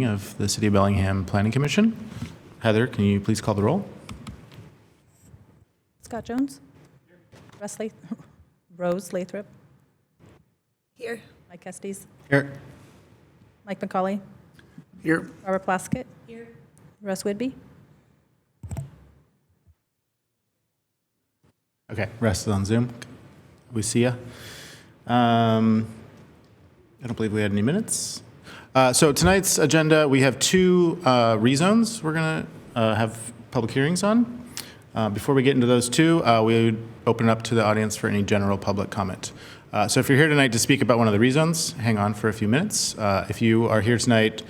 Of the City of Bellingham Planning Commission. Heather, can you please call the roll? Scott Jones. Here. Rose Lathrop. Here. Mike Estes. Here. Mike McCauley. Here. Barbara Plaskett. Here. Russ Whidbey. Okay, rest is on Zoom. We see ya. I don't believe we had any minutes. So tonight's agenda, we have two rezones we're going to have public hearings on. Before we get into those two, we would open it up to the audience for any general public comment. So if you're here tonight to speak about one of the rezones, hang on for a few minutes. If you are here tonight,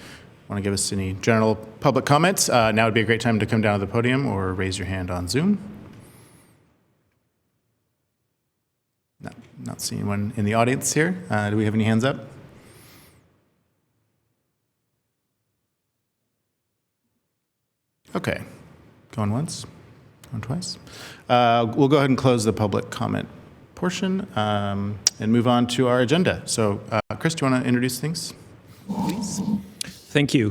want to give us any general public comments, now would be a great time to come down to the podium or raise your hand on Zoom. Not seeing anyone in the audience here. Do we have any hands up? Okay, going once, going twice. We'll go ahead and close the public comment portion and move on to our agenda. So, Chris, do you want to introduce things, please? Thank you.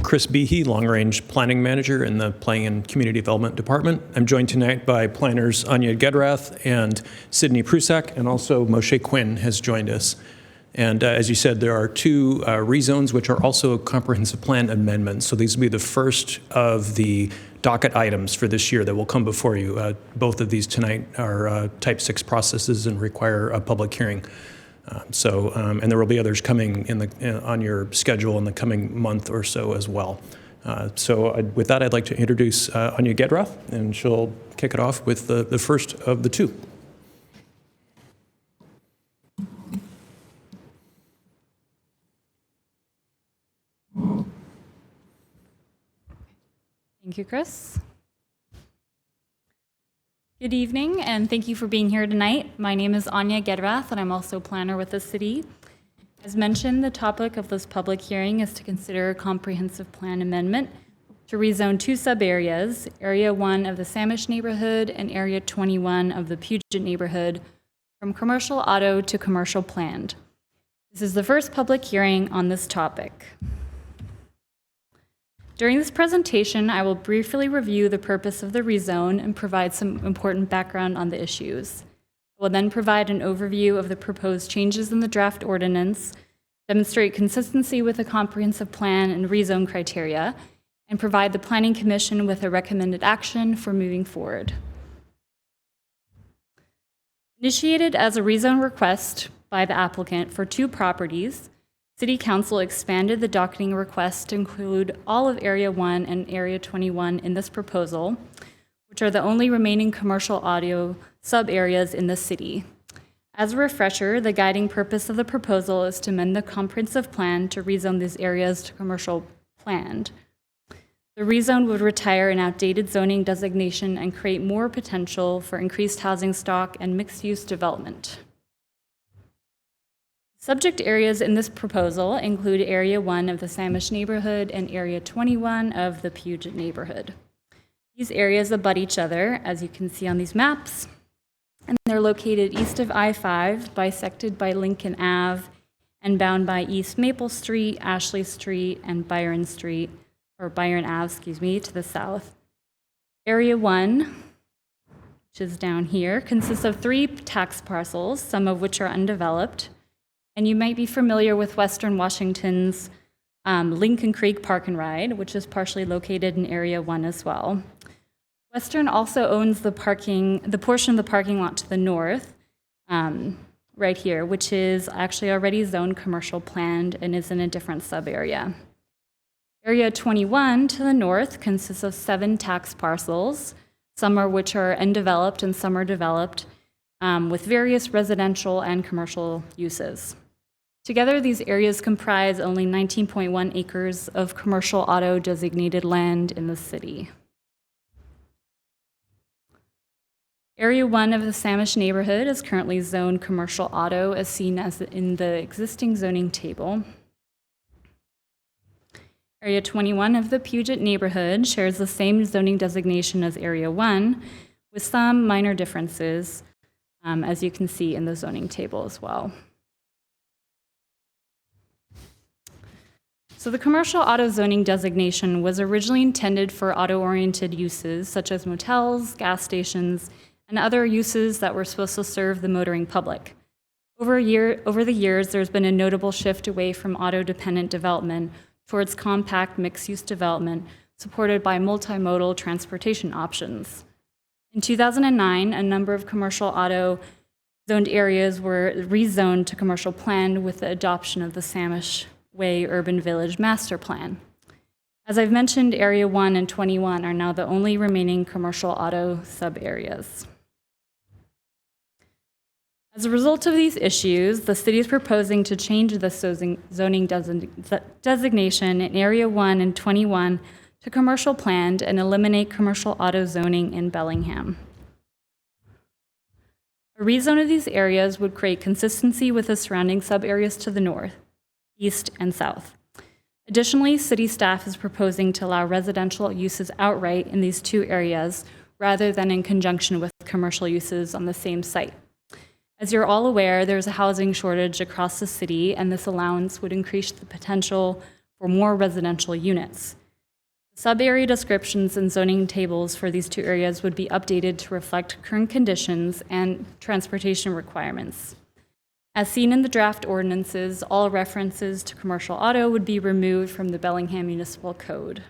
Chris Behe, Long Range Planning Manager in the Planning and Community Development Department. I'm joined tonight by planners Anya Gedrath and Sydney Prusak, and also Moshe Quinn has joined us. And as you said, there are two rezones, which are also comprehensive plan amendments. So these will be the first of the docket items for this year that will come before you. Both of these tonight are type 6 processes and require a public hearing. And there will be others coming on your schedule in the coming month or so as well. With that, I'd like to introduce Anya Gedrath, and she'll kick it off with the first of the two. Thank you, Chris. Good evening, and thank you for being here tonight. My name is Anya Gedrath, and I'm also planner with the city. As mentioned, the topic of this public hearing is to consider a comprehensive plan amendment to rezone two sub-areas, Area 1 of the Samish neighborhood and Area 21 of the Puget neighborhood, from commercial auto to commercial planned. This is the first public hearing on this topic. During this presentation, I will briefly review the purpose of the rezone and provide some important background on the issues. I will then provide an overview of the proposed changes in the draft ordinance, demonstrate consistency with the comprehensive plan and rezone criteria, and provide the Planning Commission with a recommended action for moving forward. Initiated as a rezone request by the applicant for two properties, City Council expanded the docketing request to include all of Area 1 and Area 21 in this proposal, which are the only remaining commercial audio sub-areas in the city. As a refresher, the guiding purpose of the proposal is to amend the comprehensive plan to rezone these areas to commercial planned. The rezone would retire an outdated zoning designation and create more potential for increased housing stock and mixed-use development. Subject areas in this proposal include Area 1 of the Samish neighborhood and Area 21 of the Puget neighborhood. These areas abut each other, as you can see on these maps, and they're located east of I-5, bisected by Lincoln Ave, and bound by East Maple Street, Ashley Street, and Byron Ave, to the south. Area 1, which is down here, consists of 3 tax parcels, some of which are undeveloped. And you might be familiar with Western Washington's Lincoln Creek Park and Ride, which is partially located in Area 1 as well. Western also owns the portion of the parking lot to the north, right here, which is actually already zoned commercial planned and is in a different sub-area. Area 21 to the north consists of 7 tax parcels, some of which are undeveloped and some are developed, with various residential and commercial uses. Together, these areas comprise only 19.1 acres of commercial auto designated land in the city. Area 1 of the Samish neighborhood is currently zoned commercial auto, as seen as in the existing zoning table. Area 21 of the Puget neighborhood shares the same zoning designation as Area 1, with some minor differences, as you can see in the zoning table as well. So the commercial auto zoning designation was originally intended for auto-oriented uses such as motels, gas stations, and other uses that were supposed to serve the motoring public. Over the years, there's been a notable shift away from auto-dependent development towards compact mixed-use development supported by multimodal transportation options. In 2009, a number of commercial auto zoned areas were rezoned to commercial plan with the adoption of the Samish Way Urban Village Master Plan. As I've mentioned, Area 1 and 21 are now the only remaining commercial auto sub-areas. As a result of these issues, the city is proposing to change the zoning designation in Area 1 and 21 to commercial planned and eliminate commercial auto zoning in Bellingham. A rezone of these areas would create consistency with the surrounding sub-areas to the north, east, and south. Additionally, city staff is proposing to allow residential uses outright in these two areas rather than in conjunction with commercial uses on the same site. As you're all aware, there's a housing shortage across the city, and this allowance would increase the potential for more residential units. Sub-area descriptions and zoning tables for these two areas would be updated to reflect current conditions and transportation requirements. As seen in the draft ordinances, all references to commercial auto would be removed from the Bellingham Municipal Code.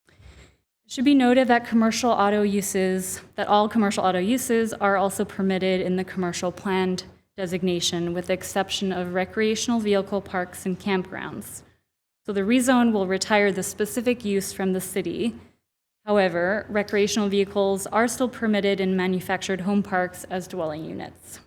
It should be noted that all commercial auto uses are also permitted in the commercial planned designation, with the exception of recreational vehicle parks and campgrounds. So the rezone will retire the specific use from the city. However, recreational vehicles are still permitted in manufactured home parks as dwelling units.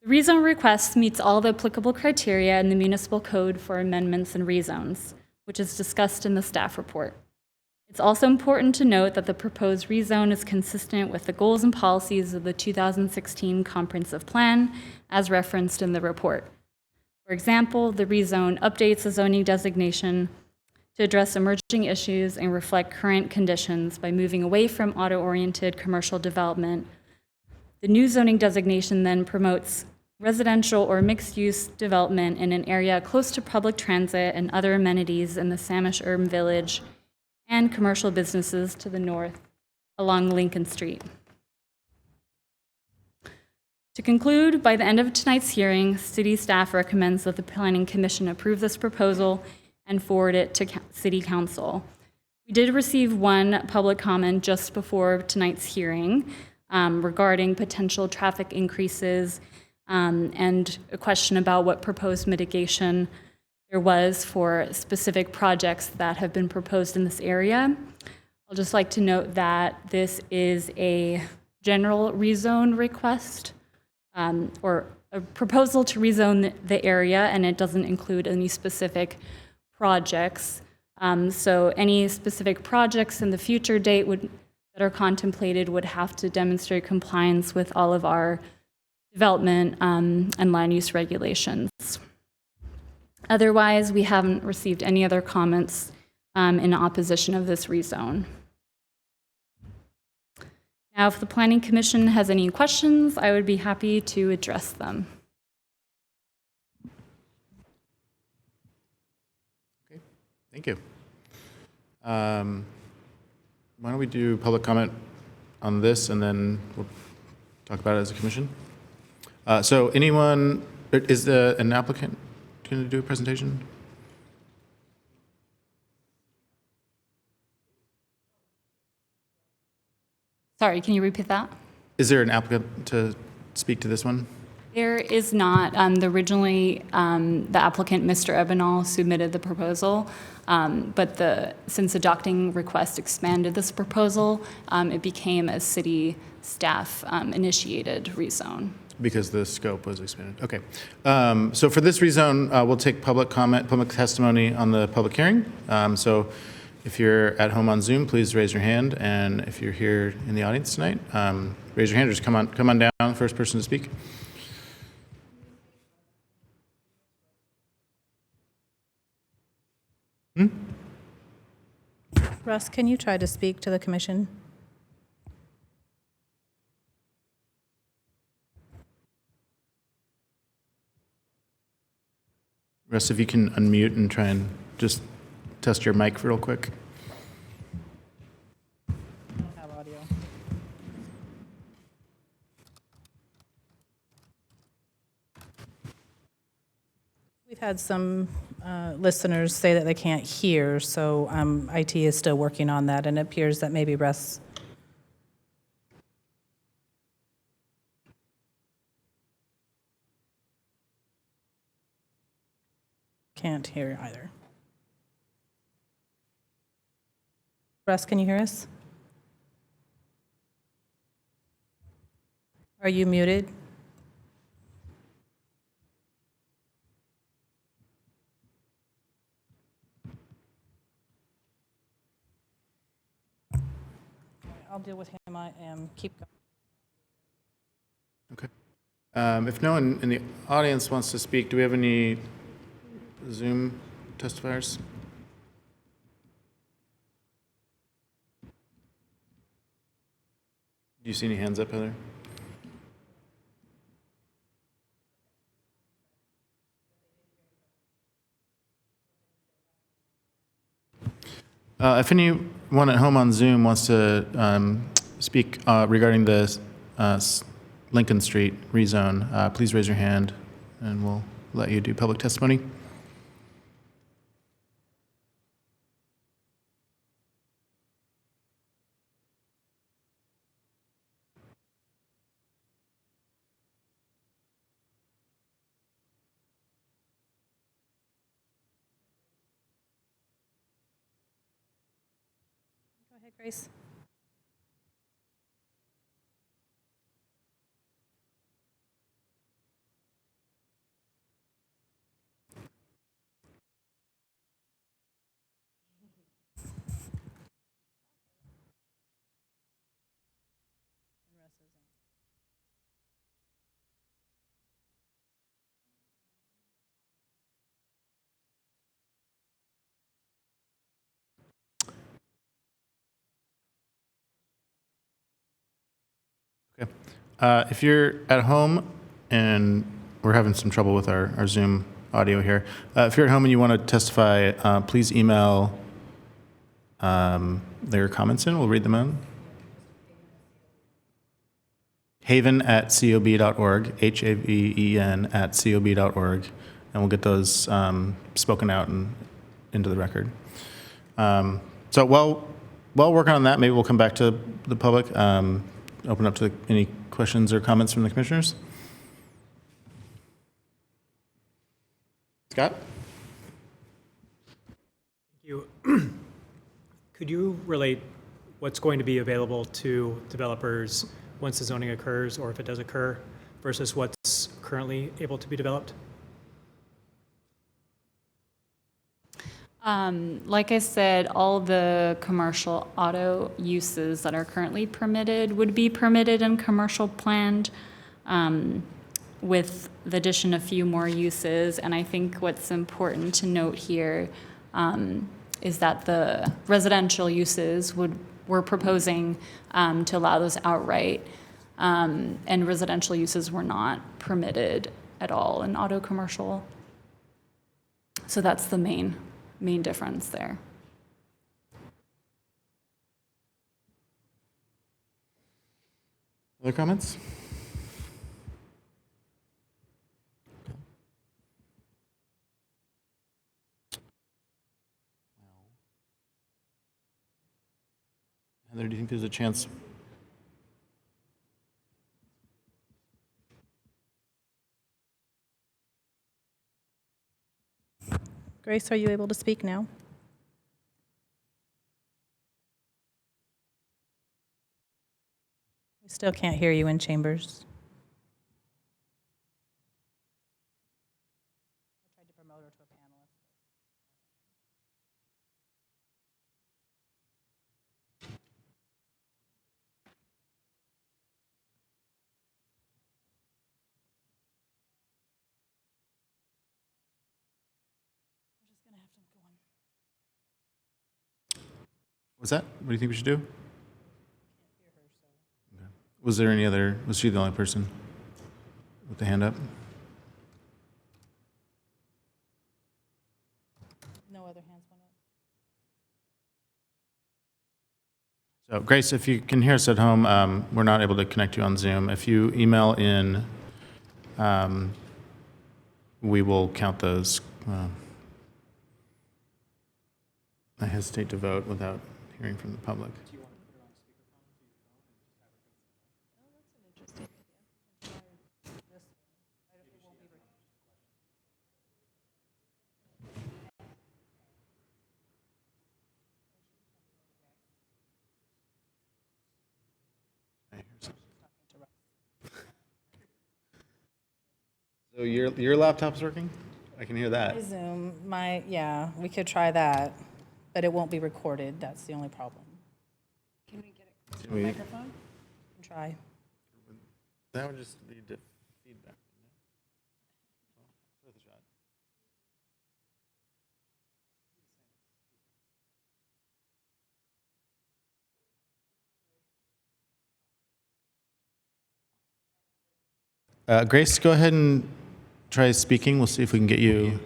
The rezone request meets all the applicable criteria in the municipal code for amendments and rezones, which is discussed in the staff report. It's also important to note that the proposed rezone is consistent with the goals and policies of the 2016 Comprehensive Plan, as referenced in the report. For example, the rezone updates the zoning designation to address emerging issues and reflect current conditions by moving away from auto-oriented commercial development. The new zoning designation then promotes residential or mixed-use development in an area close to public transit and other amenities in the Samish Urban Village and commercial businesses to the north along Lincoln Street. To conclude, by the end of tonight's hearing, city staff recommends that the Planning Commission approve this proposal and forward it to City Council. We did receive one public comment just before tonight's hearing regarding potential traffic increases and a question about what proposed mitigation there was for specific projects that have been proposed in this area. I'll just like to note that this is a general rezone request or a proposal to rezone the area, and it doesn't include any specific projects. So any specific projects in the future date that are contemplated would have to demonstrate compliance with all of our development and land use regulations. Otherwise, we haven't received any other comments in opposition of this rezone. Now, if the Planning Commission has any questions, I would be happy to address them. Okay, thank you. Why don't we do public comment on this, and then we'll talk about it as a commission? So anyone, is an applicant going to do a presentation? Sorry, can you repeat that? Is there an applicant to speak to this one? There is not. Originally, the applicant, Mr. Ebenall, submitted the proposal, but since the docking request expanded this proposal, it became a city staff initiated rezone. Because the scope was expanded. Okay. So for this rezone, we'll take public comment, public testimony on the public hearing. So if you're at home on Zoom, please raise your hand. And if you're here in the audience tonight, raise your hand or just come on down, first person to speak. Russ, can you try to speak to the commission? Russ, if you can unmute and try and just test your mic real quick. Have audio. We've had some listeners say that they can't hear, so IT is still working on that, and it appears that maybe Russ can't hear either. Russ, can you hear us? Are you muted? I'll deal with him. I am keep going. Okay. If no one in the audience wants to speak, do we have any Zoom testifiers? Do you see any hands up, Heather? If anyone at home on Zoom wants to speak regarding the Lincoln Street rezone, please raise your hand and we'll let you do public testimony. Go ahead, Grace. Okay. If you're at home and we're having some trouble with our Zoom audio here, if you're at home and you want to testify, please email their comments in. We'll read them out. haven@cob.org, haven@cob.org, and we'll get those spoken out and into the record. So while working on that, maybe we'll come back to the public, open up to any questions or comments from the commissioners. Scott? Thank you. Could you relate what's going to be available to developers once the zoning occurs, or if it does occur, versus what's currently able to be developed? Like I said, all the commercial auto uses that are currently permitted would be permitted and commercial planned, with the addition of a few more uses. And I think what's important to note here is that the residential uses we're proposing to allow those outright, and residential uses were not permitted at all in auto commercial. So that's the main difference there. Other comments? Heather, do you think there's a chance? Grace, are you able to speak now? We still can't hear you in chambers. I tried to promote her to a panelist. We're just gonna have to go on. What's that? What do you think we should do? Okay. Was there any other, was she the only person with the hand up? No other hands went up. So Grace, if you can hear us at home, we're not able to connect you on Zoom. If you email in, we will count those. I hesitate to vote without hearing from the public. So your laptop's working? I can hear that. My Zoom, yeah, we could try that, but it won't be recorded. That's the only problem. Can we- Microphone? Try. That would just lead to feedback. Well, it's worth a shot. Grace, go ahead and try speaking. We'll see if we can get you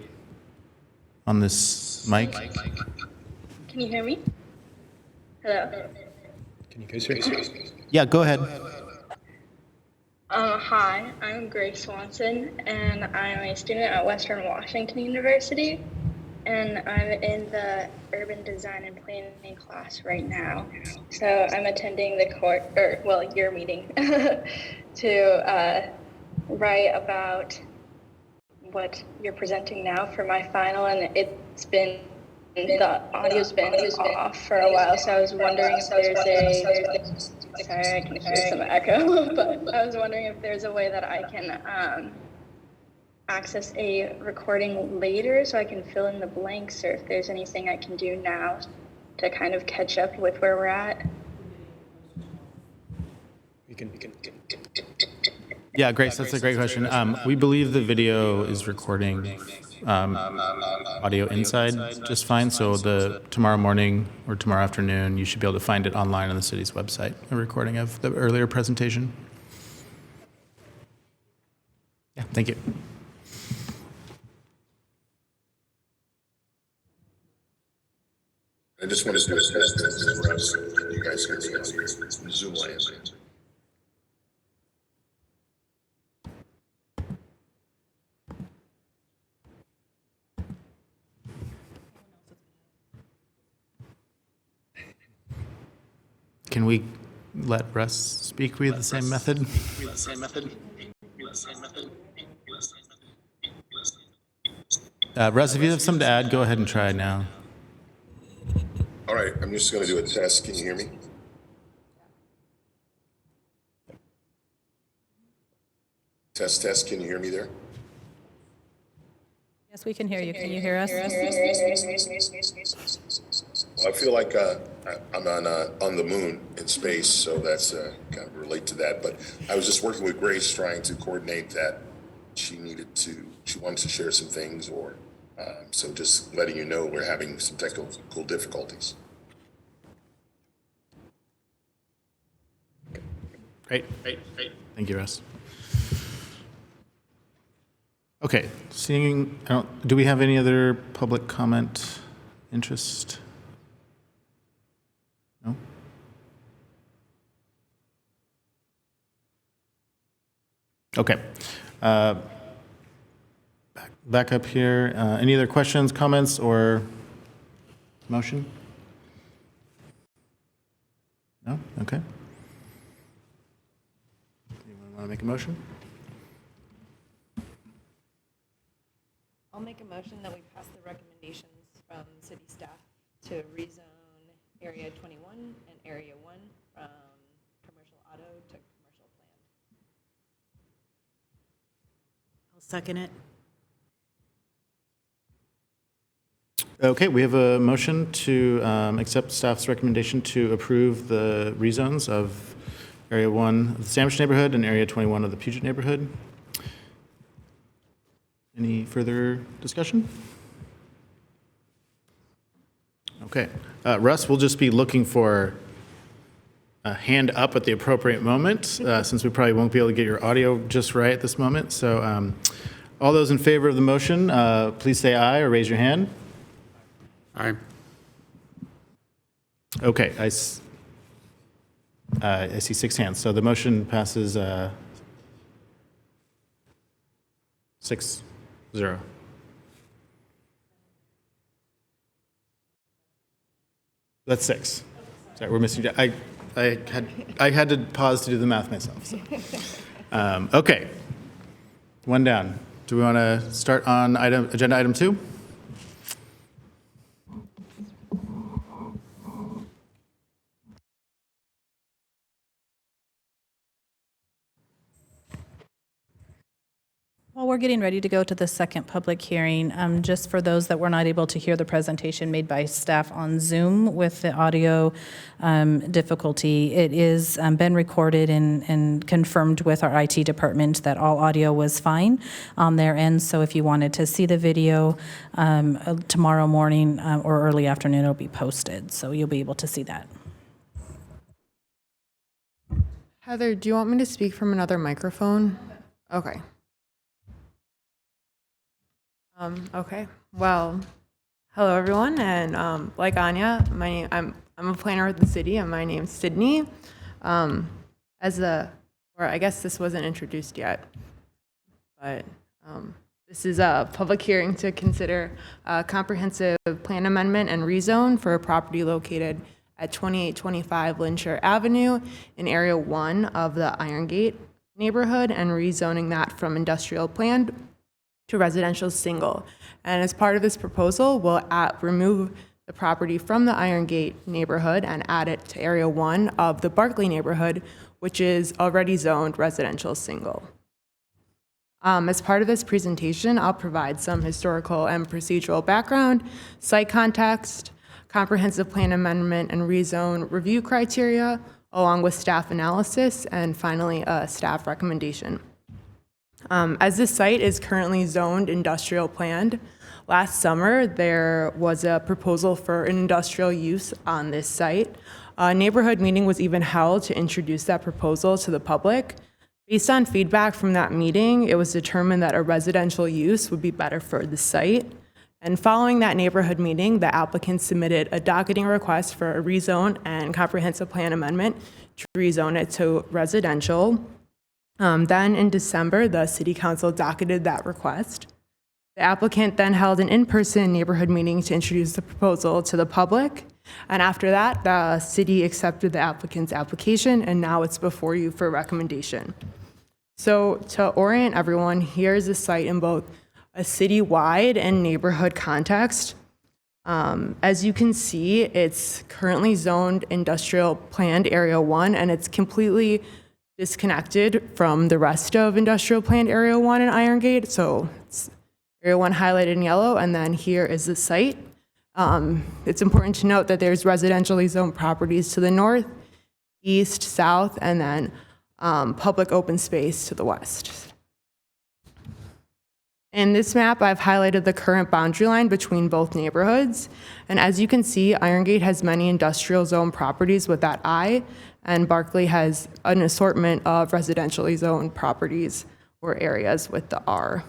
on this mic. Can you hear me? Hello. Can you guys hear me? Yeah, go ahead. Hi, I'm Grace Swanson, and I'm a student at Western Washington University, and I'm in the urban design and planning class right now. So I'm attending your meeting to write about what you're presenting now for my final, and the audio's been off for a while, so I was wondering if sorry, I can hear some echo, but I was wondering if there's a way that I can access a recording later so I can fill in the blanks, or if there's anything I can do now to kind of catch up with where we're at. Yeah, Grace, that's a great question. We believe the video is recording audio inside just fine. So tomorrow morning or tomorrow afternoon, you should be able to find it online on the city's website, a recording of the earlier presentation. Yeah, thank you. I just want to do a test for us. You guys can see on Zoom land. Can we let Russ speak with the same method? Russ, if you have something to add, go ahead and try now. All right, I'm just going to do a test. Can you hear me? Test, test. Can you hear me there? Yes, we can hear you. Can you hear us? Well, I feel like I'm on the moon in space, so that's kind of relate to that. But I was just working with Grace, trying to coordinate that. She wanted to share some things, or so just letting you know we're having some technical difficulties. Great. Thank you, Russ. Okay, do we have any other public comment interest? No? Okay. Back up here. Any other questions, comments, or motion? No? Okay. Anyone want to make a motion? I'll make a motion that we pass the recommendations from city staff to rezone Area 21 and Area 1 from commercial auto to commercial planned. I'll second it. Okay, we have a motion to accept staff's recommendation to approve the rezones of Area 1 of the Sandwich neighborhood and Area 21 of the Puget neighborhood. Any further discussion? Okay. Russ, we'll just be looking for a hand up at the appropriate moment, since we probably won't be able to get your audio just right at this moment. So all those in favor of the motion, please say aye or raise your hand. Aye. Okay, I see 6 hands, so the motion passes 6-0. That's 6. Sorry, we're missing. I had to pause to do the math myself. So. Okay, one down. Do we want to start on agenda item 2? Well, we're getting ready to go to the second public hearing. Just for those that were not able to hear the presentation made by staff on Zoom with the audio difficulty, it is been recorded and confirmed with our IT department that all audio was fine on their end. So if you wanted to see the video tomorrow morning or early afternoon, it'll be posted. So you'll be able to see that. Heather, do you want me to speak from another microphone? Okay. Okay. Well, hello everyone, and like Anya, I'm a planner with the city, and my name's Sydney. Or I guess this wasn't introduced yet, but this is a public hearing to consider a comprehensive plan amendment and rezone for a property located at 2825 Lynshire Avenue in Area 1 of the Iron Gate neighborhood, and rezoning that from industrial planned to residential single. And as part of this proposal, we'll remove the property from the Iron Gate neighborhood and add it to Area 1 of the Barclay neighborhood, which is already zoned residential single. As part of this presentation, I'll provide some historical and procedural background, site context, comprehensive plan amendment and rezone review criteria, along with staff analysis, and finally, a staff recommendation. As this site is currently zoned industrial planned, last summer there was a proposal for an industrial use on this site. A neighborhood meeting was even held to introduce that proposal to the public. Based on feedback from that meeting, it was determined that a residential use would be better for the site. And following that neighborhood meeting, the applicant submitted a docketing request for a rezone and comprehensive plan amendment to rezone it to residential. Then in December, the city council docketed that request. The applicant then held an in-person neighborhood meeting to introduce the proposal to the public. And after that, the city accepted the applicant's application, and now it's before you for recommendation. So to orient everyone, here's the site in both a city-wide and neighborhood context. As you can see, it's currently zoned industrial planned Area 1, and it's completely disconnected from the rest of industrial planned Area 1 in Iron Gate. So it's Area 1 highlighted in yellow, and then here is the site. It's important to note that there's residentially zoned properties to the north, east, south, and then public open space to the west. In this map, I've highlighted the current boundary line between both neighborhoods. And as you can see, Iron Gate has many industrial zone properties with that I, and Barclay has an assortment of residentially zoned properties or areas with the R.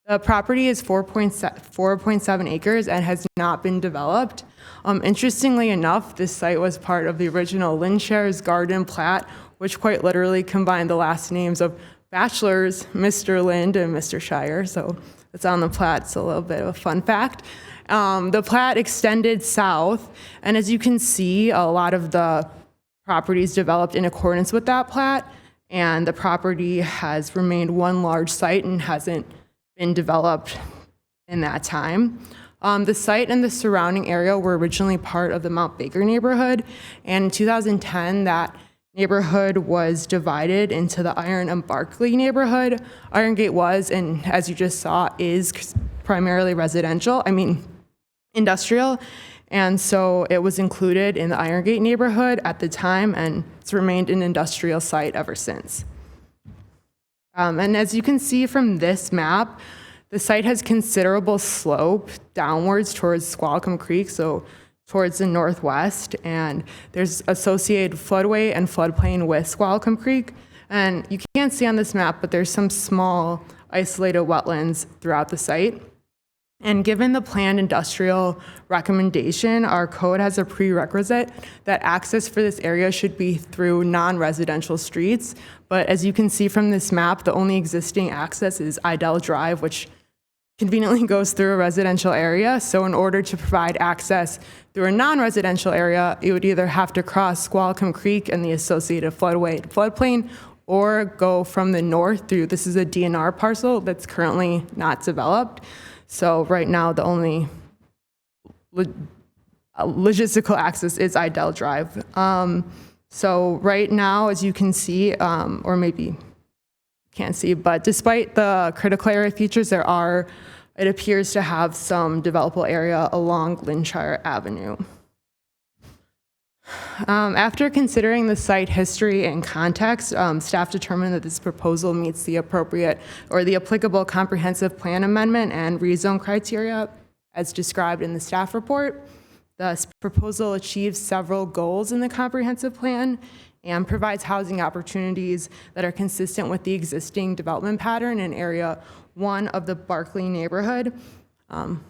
The property is 4.7 acres and has not been developed. Interestingly enough, this site was part of the original Lynshire's Garden Plat, which quite literally combined the last names of bachelors, Mr. Lind and Mr. Shire, so it's on the plat. It's a little bit of a fun fact. The plat extended south, and as you can see, a lot of the properties developed in accordance with that plat, and the property has remained one large site and hasn't been developed in that time. The site and the surrounding area were originally part of the Mount Baker neighborhood, and in 2010, that neighborhood was divided into the Iron and Barclay neighborhood. Iron Gate was, and as you just saw, is primarily industrial. And so it was included in the Iron Gate neighborhood at the time, and it's remained an industrial site ever since. And as you can see from this map, the site has considerable slope downwards towards Squalicum Creek, so towards the northwest, and there's associated floodway and floodplain with Squalicum Creek. And you can't see on this map, but there's some small isolated wetlands throughout the site. And given the planned industrial recommendation, our code has a prerequisite that access for this area should be through non-residential streets. But as you can see from this map, the only existing access is Idell Drive, which conveniently goes through a residential area. So in order to provide access through a non-residential area, you would either have to cross Squalicum Creek and the associated floodplain, or go from the north through, this is a DNR parcel that's currently not developed. So right now, the only logistical access is Idell Drive. So right now, as you can see, or maybe can't see, but despite the critical area features, it appears to have some developable area along Linshire Avenue. After considering the site history and context, staff determined that this proposal meets the appropriate or the applicable comprehensive plan amendment and rezone criteria as described in the staff report. This proposal achieves several goals in the comprehensive plan and provides housing opportunities that are consistent with the existing development pattern in Area 1 of the Barclay neighborhood.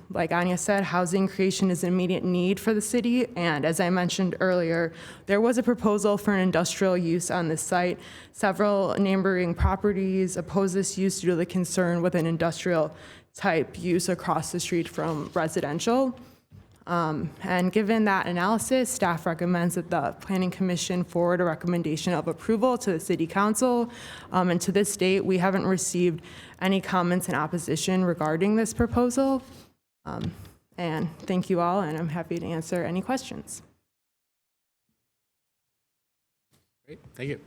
Like Anya said, housing creation is an immediate need for the city, and as I mentioned earlier, there was a proposal for an industrial use on this site. Several neighboring properties oppose this use due to the concern with an industrial type use across the street from residential. And given that analysis, staff recommends that the Planning Commission forward a recommendation of approval to the City Council. And to this date, we haven't received any comments in opposition regarding this proposal. And thank you all, and I'm happy to answer any questions. Great, thank you.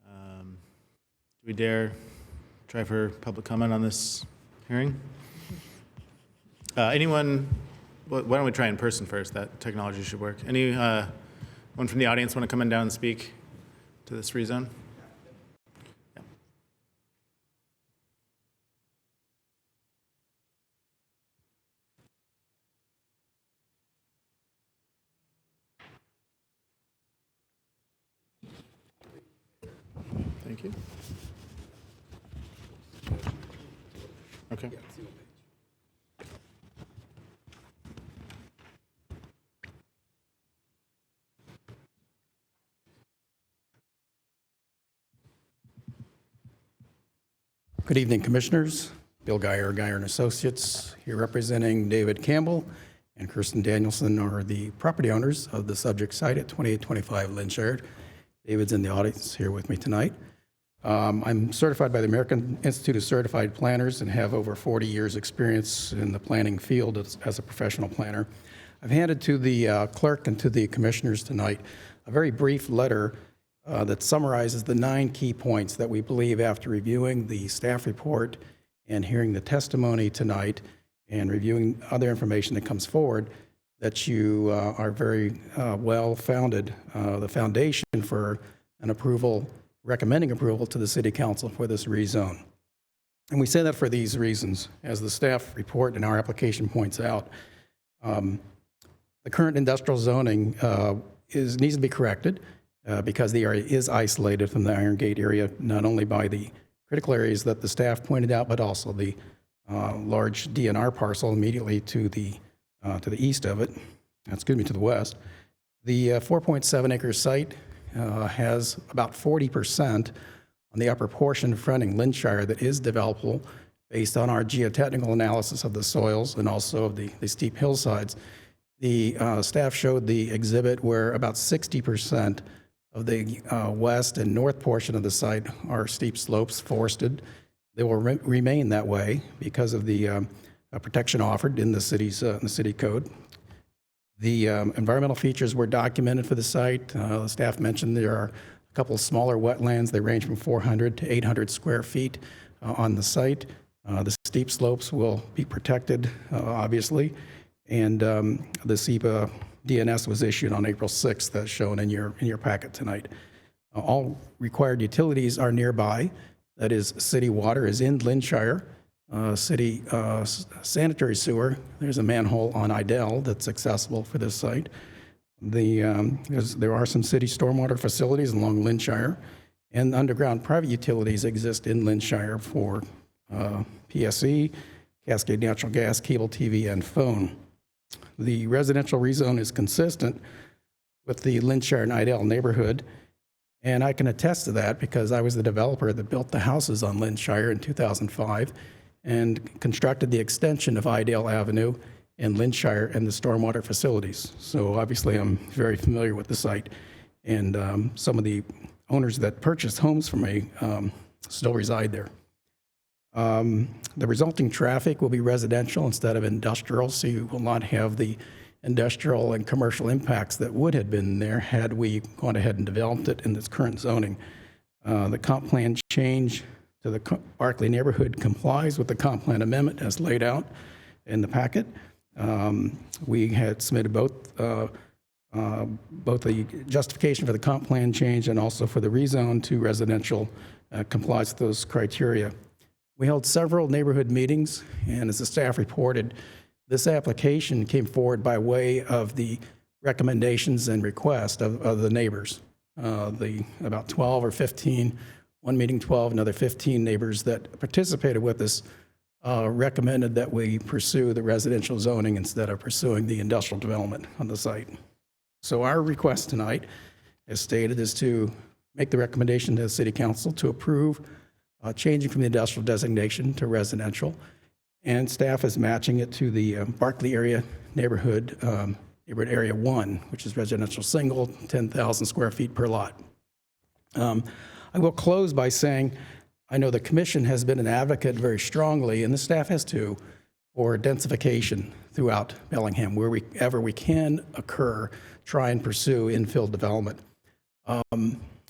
Do we dare try for public comment on this hearing? Anyone, why don't we try in person first? That technology should work. Anyone from the audience want to come in down and speak to this rezone? Yeah. Thank you. Okay. Good evening, Commissioners. Bill Geyer, Geyer & Associates, here representing David Campbell and Kirsten Danielson are the property owners of the subject site at 2825 Linshire. David's in the audience here with me tonight. I'm certified by the American Institute of Certified Planners and have over 40 years' experience in the planning field as a professional planner. I've handed to the clerk and to the commissioners tonight a very brief letter that summarizes the 9 key points that we believe, after reviewing the staff report and hearing the testimony tonight and reviewing other information that comes forward, that you are very well-founded, the foundation for an approval, recommending approval to the City Council for this rezone. And we say that for these reasons. As the staff report and our application points out, the current industrial zoning needs to be corrected. Because the area is isolated from the Iron Gate area, not only by the critical areas that the staff pointed out, but also the large DNR parcel immediately to the east of it, to the west. The 4.7 acre site has about 40% on the upper portion fronting Linshire that is developable based on our geotechnical analysis of the soils and also of the steep hillsides. The staff showed the exhibit where about 60% of the west and north portion of the site are steep slopes, forested. They will remain that way because of the protection offered in the city code. The environmental features were documented for the site. The staff mentioned there are a couple of smaller wetlands. They range from 400 to 800 square feet on the site. The steep slopes will be protected, obviously, and the SEPA DNS was issued on April 6th, as shown in your packet tonight. All required utilities are nearby. That is, city water is in Linshire. City sanitary sewer, there's a manhole on Idell that's accessible for this site. There are some city stormwater facilities along Linshire, and underground private utilities exist in Linshire for PSE, Cascade Natural Gas, cable TV, and phone. The residential rezone is consistent with the Lynchshire and Idell neighborhood, and I can attest to that because I was the developer that built the houses on Lynchshire in 2005 and constructed the extension of Idell Avenue in Lynchshire and the stormwater facilities. So obviously I'm very familiar with the site, and some of the owners that purchased homes from me still reside there. The resulting traffic will be residential instead of industrial, so you will not have the industrial and commercial impacts that would have been there had we gone ahead and developed it in this current zoning. The comp plan change to the Barclay neighborhood complies with the comp plan amendment as laid out in the packet. We had submitted both the justification for the comp plan change and also for the rezone to residential complies with those criteria. We held several neighborhood meetings, and as the staff reported, this application came forward by way of the recommendations and requests of the neighbors. About 12 or 15, one meeting 12, another 15 neighbors that participated with us recommended that we pursue the residential zoning instead of pursuing the industrial development on the site. So our request tonight, as stated, is to make the recommendation to the City Council to approve changing from the industrial designation to residential, and staff is matching it to the Barclay area neighborhood area 1, which is residential single, 10,000 square feet per lot. I will close by saying I know the commission has been an advocate very strongly, and the staff has too, for densification throughout Bellingham, wherever we can occur, try and pursue infill development.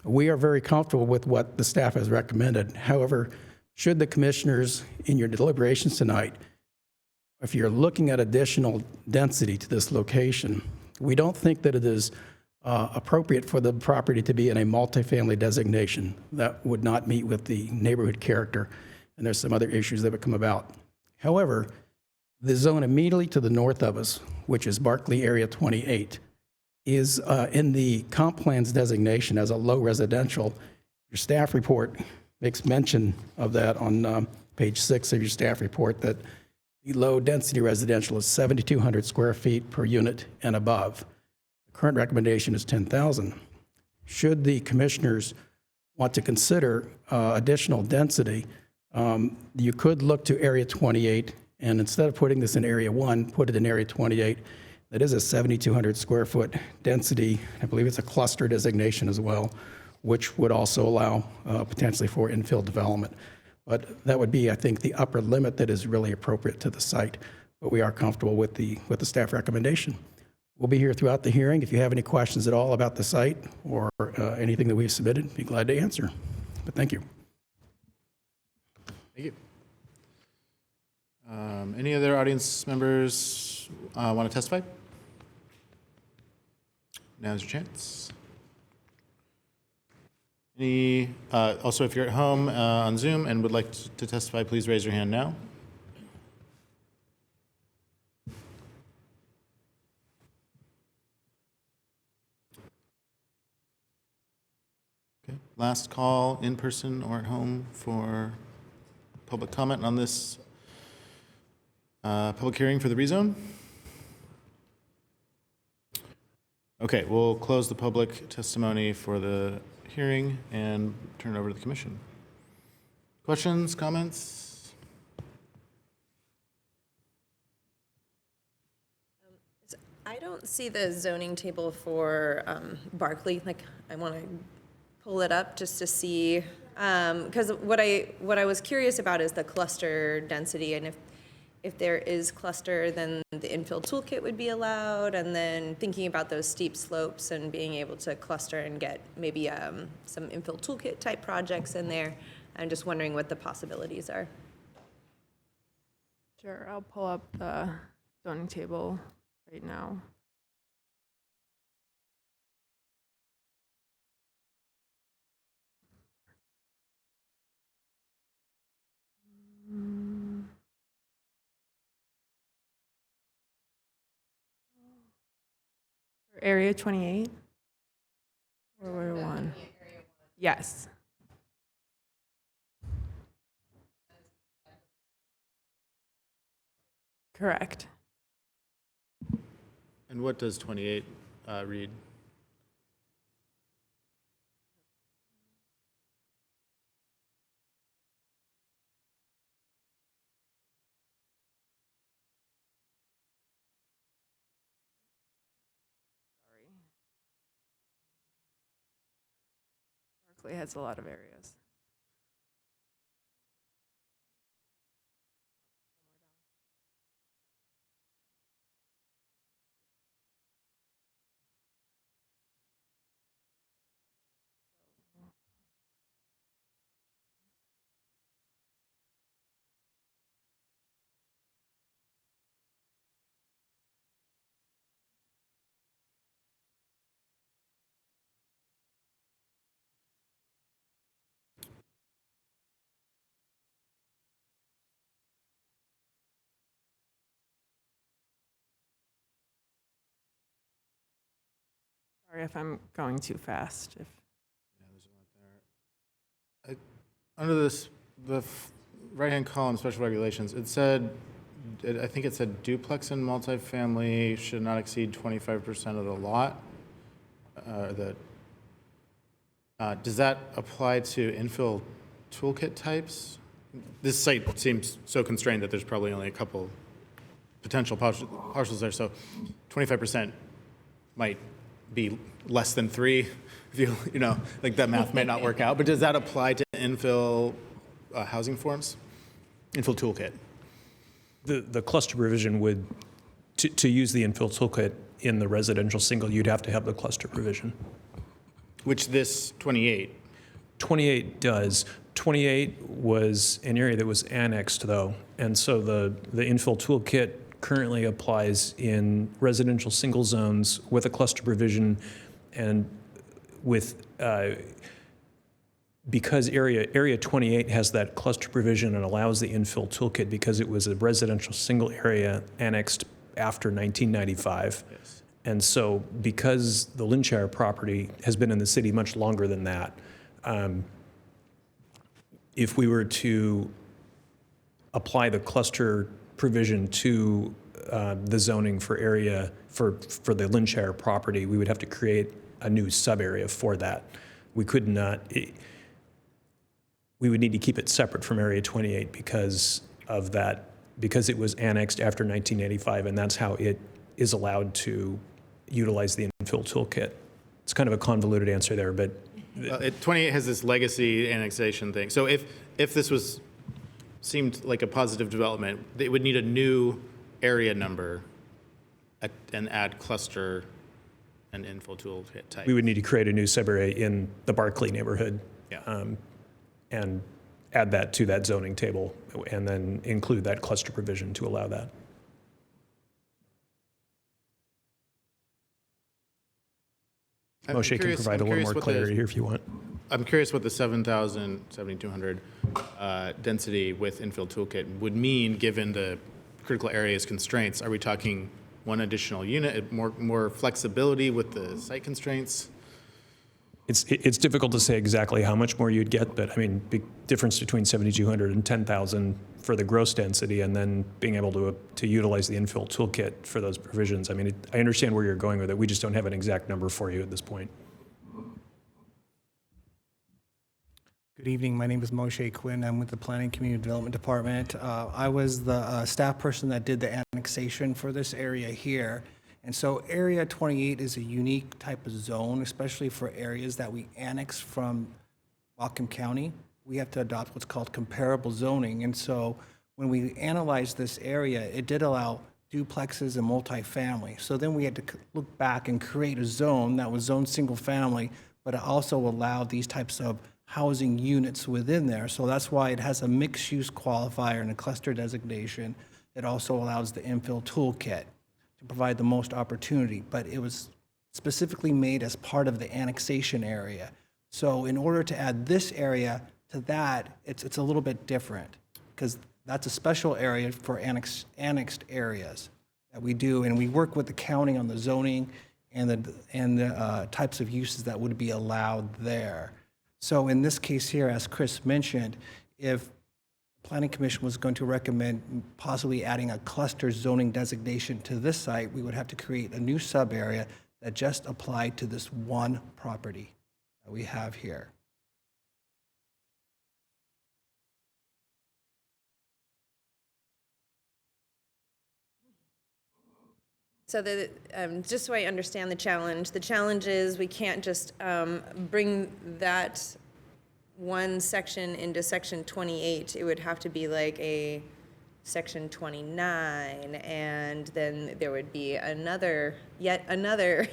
We are very comfortable with what the staff has recommended. However, should the commissioners in your deliberations tonight, if you're looking at additional density to this location, we don't think that it is appropriate for the property to be in a multifamily designation. That would not meet with the neighborhood character, and there's some other issues that would come about. However, the zone immediately to the north of us, which is Barclay Area 28, is in the comp plan's designation as a low residential. Your staff report makes mention of that on page 6 of your staff report, that the low density residential is 7,200 square feet per unit and above. The current recommendation is 10,000. Should the commissioners want to consider additional density, you could look to Area 28, and instead of putting this in Area 1, put it in Area 28. That is a 7,200 square foot density. I believe it's a cluster designation as well, which would also allow potentially for infill development. But that would be, I think, the upper limit that is really appropriate to the site. But we are comfortable with the staff recommendation. We'll be here throughout the hearing. If you have any questions at all about the site or anything that we've submitted, be glad to answer. But thank you. Thank you. Any other audience members want to testify? Now's your chance. Also, if you're at home on Zoom and would like to testify, please raise your hand now. Okay. Last call, in person or at home, for public comment on this public hearing for the rezone. Okay, we'll close the public testimony for the hearing and turn it over to the commission. Questions, comments? I don't see the zoning table for Barclay. Like, I want to pull it up just to see, because what I was curious about is the cluster density, and if there is cluster, then the infill toolkit would be allowed, and then thinking about those steep slopes and being able to cluster and get maybe some infill toolkit type projects in there. I'm just wondering what the possibilities are. Sure, I'll pull up the zoning table right now. Area 28? Or where one? Yes. Correct. And what does 28 read? Sorry. Berkeley has a lot of areas. Sorry if I'm going too fast. If Yeah, there's a lot there. Under this, right-hand column, special regulations, it said, I think it said duplex and multifamily should not exceed 25% of the lot. Does that apply to infill toolkit types? This site seems so constrained that there's probably only a couple potential parcels there, so 25% might be less than 3, if you know, like that math may not work out, but does that apply to infill housing forms? Infill toolkit? The cluster provision would, to use the infill toolkit in the residential single, you'd have to have the cluster provision. Which this 28? 28 does. 28 was an area that was annexed, though, and so the infill toolkit currently applies in residential single zones with a cluster provision, and with because area 28 has that cluster provision and allows the infill toolkit because it was a residential single area annexed after 1995. Yes. And so because the Lynchshire property has been in the city much longer than that, if we were to apply the cluster provision to the zoning for area for the Lynchshire property, we would have to create a new sub-area for that. We could not, we would need to keep it separate from Area 28 because of that, because it was annexed after 1985, and that's how it is allowed to utilize the infill toolkit. It's kind of a convoluted answer there, but 28 has this legacy annexation thing. So if this seemed like a positive development, it would need a new area number and add cluster and infill toolkit type. we would need to create a new sub-area in the Barclay neighborhood. Yeah. And add that to that zoning table, and then include that cluster provision to allow that. Moshe can provide a little more clarity here if you want. I'm curious what the 7,000, 7,200 density with infill toolkit would mean given the critical areas constraints. Are we talking one additional unit, more flexibility with the site constraints? It's difficult to say exactly how much more you'd get, but I mean, big difference between 7,200 and 10,000 for the gross density, and then being able to utilize the infill toolkit for those provisions. I mean, I understand where you're going with it. We just don't have an exact number for you at this point. Good evening. My name is Moshe Quinn. I'm with the Planning Community Development Department. I was the staff person that did the annexation for this area here. And so Area 28 is a unique type of zone, especially for areas that we annex from Whatcom County. We have to adopt what's called comparable zoning. And so when we analyzed this area, it did allow duplexes and multifamily. So then we had to look back and create a zone that was zoned single family, but it also allowed these types of housing units within there. So that's why it has a mixed use qualifier and a cluster designation. It also allows the infill toolkit to provide the most opportunity, but it was specifically made as part of the annexation area. So in order to add this area to that, it's a little bit different because that's a special area for annexed areas that we do, and we work with the county on the zoning and the types of uses that would be allowed there. So in this case here, as Chris mentioned, if Planning Commission was going to recommend possibly adding a cluster zoning designation to this site, we would have to create a new sub-area that just applied to this one property that we have here. So just so I understand the challenge is we can't just bring that one section into section 28. It would have to be like a section 29, and then there would be yet another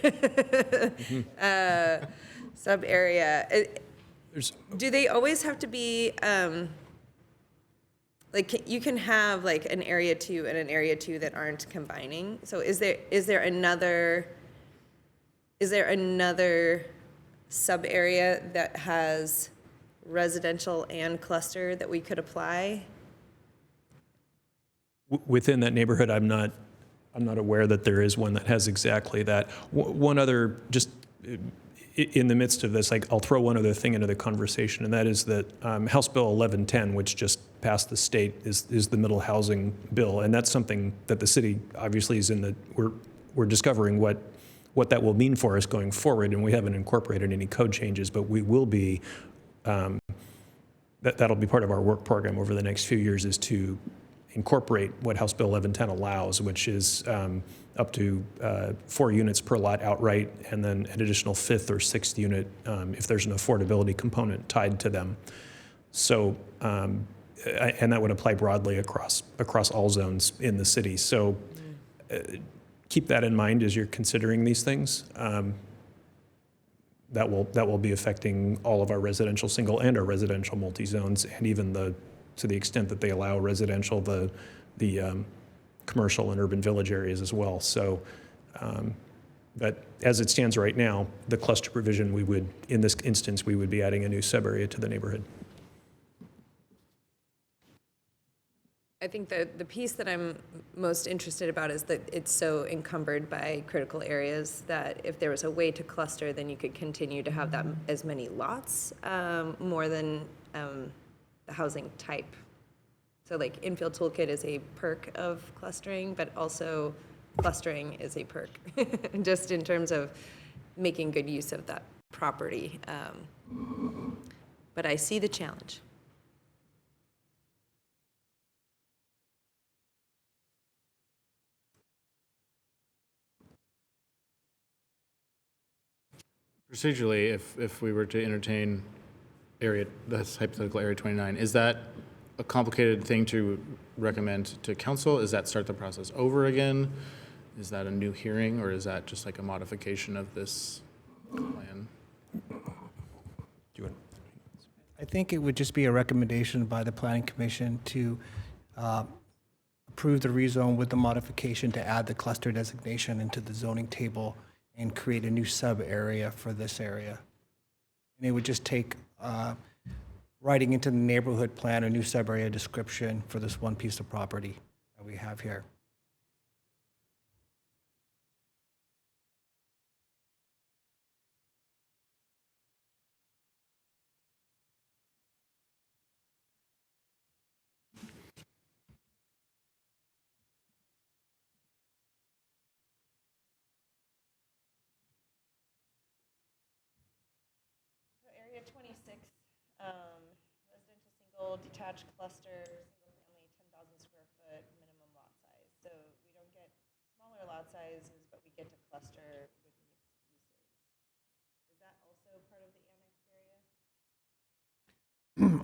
sub area. Do they always have to be, like, you can have like an area 2 and an area 2 that aren't combining? So is there another sub area that has residential and cluster that we could apply? Within that neighborhood, I'm not aware that there is one that has exactly that. One other, just in the midst of this, I'll throw one other thing into the conversation, and that is that House Bill 1110, which just passed the state, is the middle housing bill, and that's something that the city obviously is we're discovering what that will mean for us going forward, and we haven't incorporated any code changes, but we will be. That'll be part of our work program over the next few years, is to incorporate what House Bill 1110 allows, which is up to 4 units per lot outright, and then an additional 5th or 6th unit if there's an affordability component tied to them. So, and that would apply broadly across all zones in the city. So keep that in mind as you're considering these things. That will be affecting all of our residential single and our residential multi-zones, and even to the extent that they allow residential, the commercial and urban village areas as well. So, but as it stands right now, the cluster provision, in this instance, we would be adding a new sub-area to the neighborhood. I think the piece that I'm most interested about is that it's so encumbered by critical areas that if there was a way to cluster, then you could continue to have that as many lots, more than the housing type. So like infill toolkit is a perk of clustering, but also clustering is a perk, just in terms of making good use of that property. But I see the challenge. Procedurally, if we were to entertain that's hypothetical area 29, is that a complicated thing to recommend to council? Is that start the process over again? Is that a new hearing, or is that just like a modification of this plan? I think it would just be a recommendation by the Planning Commission to approve the rezone with the modification to add the cluster designation into the zoning table and create a new sub-area for this area. And it would just take writing into the neighborhood plan a new sub-area description for this one piece of property that we have here. Area 26, residential single detached cluster, single family, 10,000 square foot minimum lot size. So we don't get smaller lot sizes, but we get to cluster with mixed uses. Is that also part of the annexed area?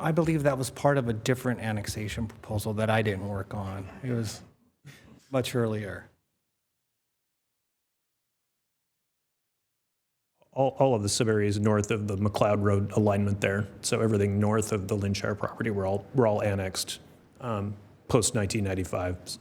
I believe that was part of a different annexation proposal that I didn't work on. It was much earlier. All of the sub-areas north of the McLeod Road alignment there. So everything north of the Lynchshire property, we're all annexed post 1995. So.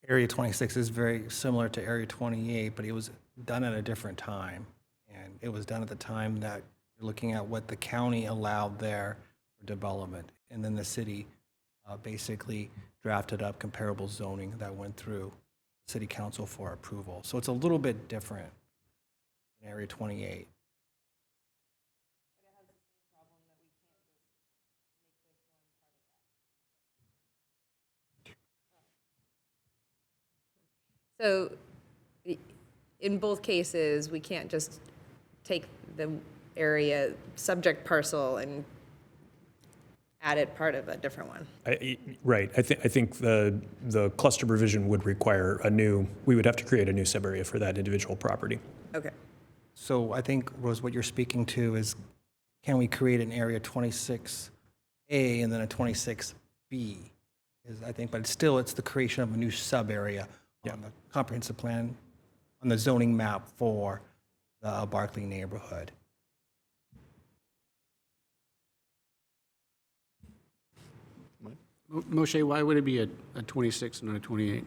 Area 26 is very similar to Area 28, but it was done at a different time. And it was done at the time that you're looking at what the county allowed there for development. And then the city basically drafted up comparable zoning that went through city council for approval. So it's a little bit different than Area 28. So in both cases, we can't just take the area subject parcel and add it part of a different one. Right. I think the cluster provision would require we would have to create a new sub-area for that individual property. Okay. So I think, Rose, what you're speaking to is, can we create an Area 26A and then a 26B? I think, but it's the creation of a new sub-area on the comprehensive plan, on the zoning map for the Barclay neighborhood. Moshe, why would it be a 26 and not a 28?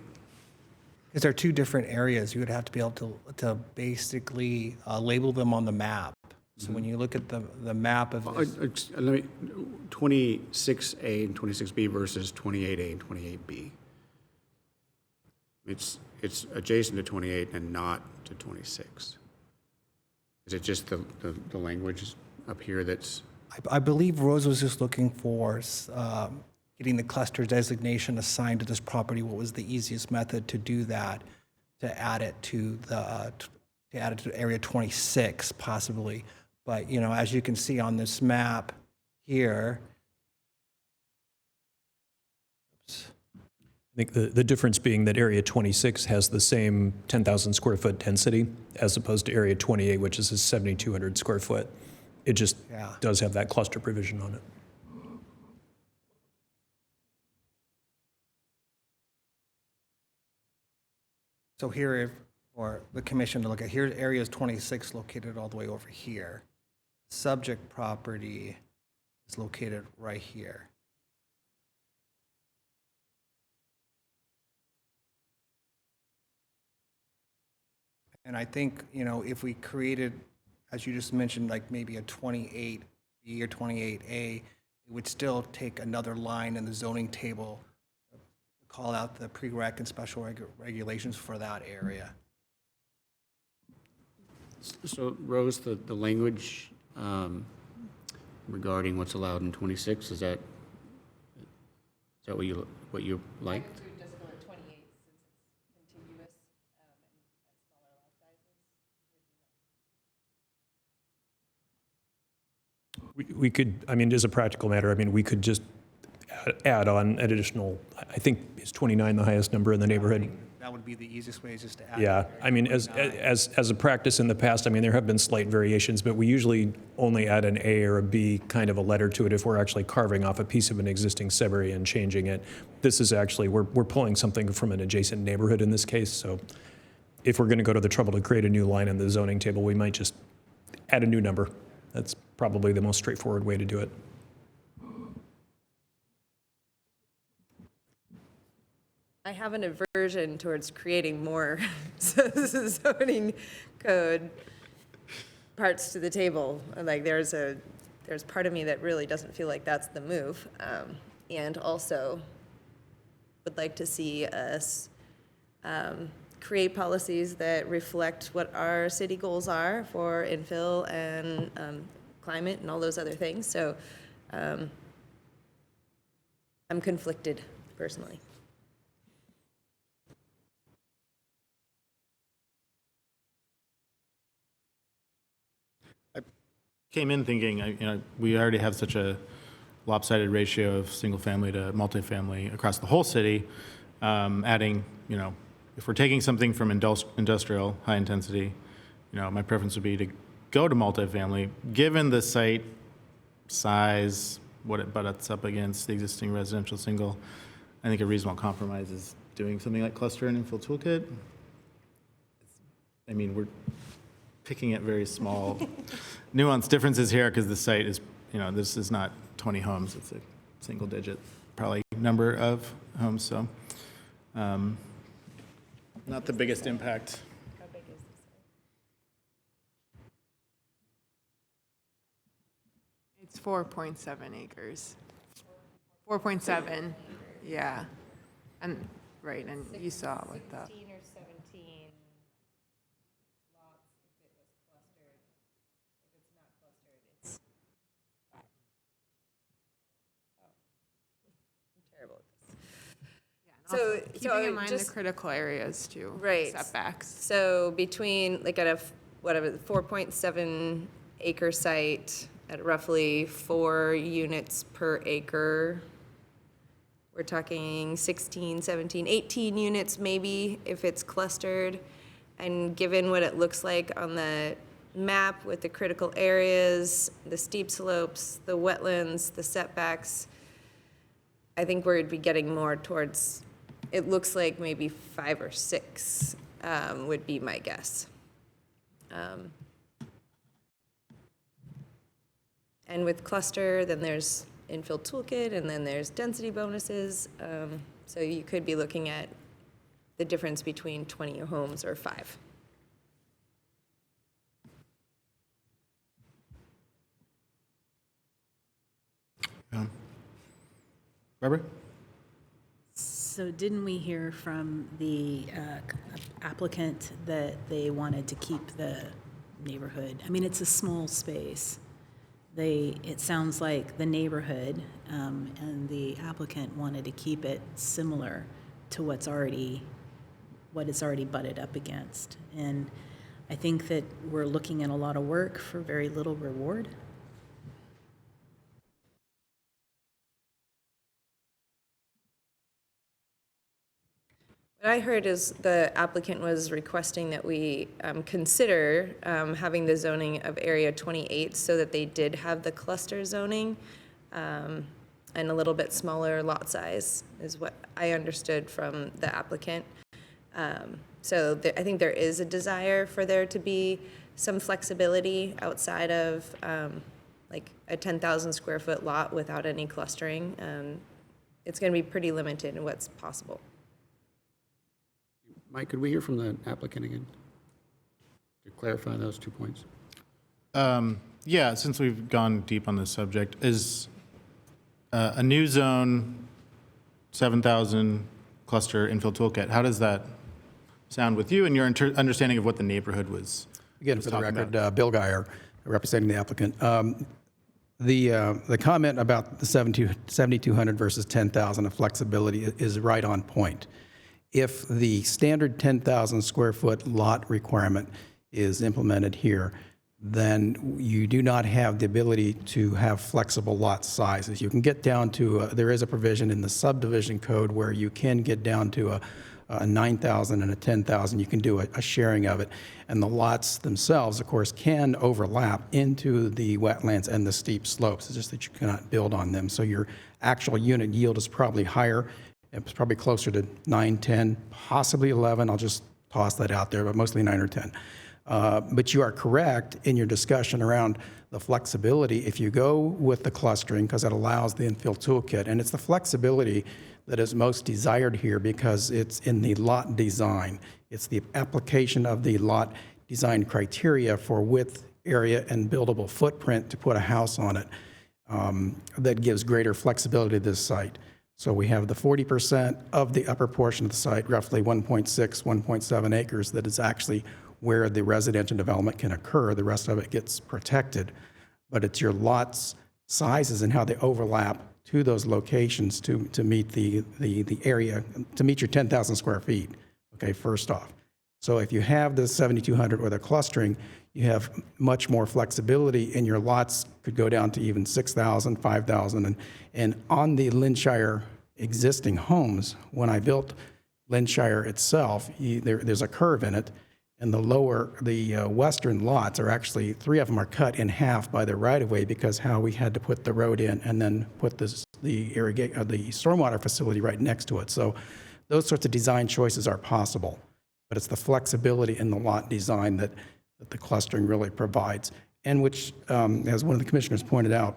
Because they're two different areas. You would have to be able to basically label them on the map. So when you look at the map of this, 26A and 26B versus 28A and 28B. It's adjacent to 28 and not to 26. Is it just the language up here that's... I believe Rose was just looking for getting the cluster designation assigned to this property. What was the easiest method to do that? To add it to Area 26, possibly. But as you can see on this map here. Oops. I think the difference being that Area 26 has the same 10,000 square foot density as opposed to Area 28, which is a 7,200 square foot. It just does have that cluster provision on it. So here, for the commission to look at, here, Area 26 located all the way over here. Subject property is located right here. And I think, if we created, as you just mentioned, like maybe a 28B or 28A, it would still take another line in the zoning table to call out the prereq and special regulations for that area. So, Rose, the language regarding what's allowed in 26, is that what you like? Just go to 28 since it's contiguous and smaller lot sizes. We could, as a practical matter, we could just add on an additional, I think, is 29 the highest number in the neighborhood? That would be the easiest way, is just to add. Yeah, as a practice in the past, there have been slight variations, but we usually only add an A or a B kind of a letter to it if we're actually carving off a piece of an existing sub-area and changing it. This is actually, we're pulling something from an adjacent neighborhood in this case, so if we're going to go to the trouble to create a new line in the zoning table, we might just add a new number. That's probably the most straightforward way to do it. I have an aversion towards creating more zoning code parts to the table. Like there's part of me that really doesn't feel like that's the move. And also would like to see us create policies that reflect what our city goals are for infill and climate and all those other things. So I'm conflicted personally. Came in thinking, we already have such a lopsided ratio of single family to multifamily across the whole city. Adding, if we're taking something from industrial, high intensity, my preference would be to go to multifamily, given the site size, what it butts up against the existing residential single. I think a reasonable compromise is doing something like cluster and infill toolkit. We're picking at very small nuanced differences here because the site is, this is not 20 homes, it's a single digit probably number of homes, so not the biggest impact. How big is this? It's 4.7 acres. 4.7, yeah. And, right, and you saw what the. 16 or 17 lots if it was clustered. If it's not clustered, it's 5. Oh, I'm terrible at this. So, So keeping in mind the just critical areas too. right Setbacks. So between like at a whatever 4.7 acre site at roughly 4 units per acre. We're talking 16, 17, 18 units maybe if it's clustered. And given what it looks like on the map with the critical areas, the steep slopes, the wetlands, the setbacks, I think we'd be getting more towards, it looks like maybe 5 or 6 would be my guess. And with cluster, then there's infill toolkit, and then there's density bonuses. So you could be looking at the difference between 20 homes or 5. Barbara? So didn't we hear from the applicant that they wanted to keep the neighborhood? I mean, it's a small space. It sounds like the neighborhood and the applicant wanted to keep it similar to what it's already butted up against. And I think that we're looking at a lot of work for very little reward. What I heard is the applicant was requesting that we consider having the zoning of Area 28 so that they did have the cluster zoning and a little bit smaller lot size is what I understood from the applicant. So I think there is a desire for there to be some flexibility outside of like a 10,000 square foot lot without any clustering. It's going to be pretty limited in what's possible. Mike, could we hear from the applicant again to clarify those 2 points? Yeah, since we've gone deep on this subject, is a new zone, 7,000 cluster infill toolkit, how does that sound with you and your understanding of what the neighborhood was? Again, for the talking record, Bill Geyer, representing the applicant. The comment about the 7,200 versus 10,000 of flexibility is right on point. If the standard 10,000 square foot lot requirement is implemented here, then you do not have the ability to have flexible lot sizes. You can get down to, there is a provision in the subdivision code where you can get down to a 9,000 and a 10,000. You can do a sharing of it. And the lots themselves, of course, can overlap into the wetlands and the steep slopes. It's just that you cannot build on them. So your actual unit yield is probably higher. It's probably closer to 9, 10, possibly 11. I'll just toss that out there, but mostly 9 or 10. But you are correct in your discussion around the flexibility. If you go with the clustering, because it allows the infill toolkit, and it's the flexibility that is most desired here because it's in the lot design. It's the application of the lot design criteria for width, area, and buildable footprint to put a house on it that gives greater flexibility to this site. So we have the 40% of the upper portion of the site, roughly 1.6, 1.7 acres, that is actually where the residential development can occur. The rest of it gets protected. But it's your lots sizes and how they overlap to those locations to meet the area, to meet your 10,000 square feet, okay, first off. So if you have the 7,200 or the clustering, you have much more flexibility, and your lots could go down to even 6,000, 5,000. And on the Linshire existing homes, when I built Linshire itself, there's a curve in it, and the western lots are actually, 3 of them are cut in half by the right-of-way because how we had to put the road in and then put the stormwater facility right next to it. So those sorts of design choices are possible, but it's the flexibility in the lot design that the clustering really provides, and which, as one of the commissioners pointed out,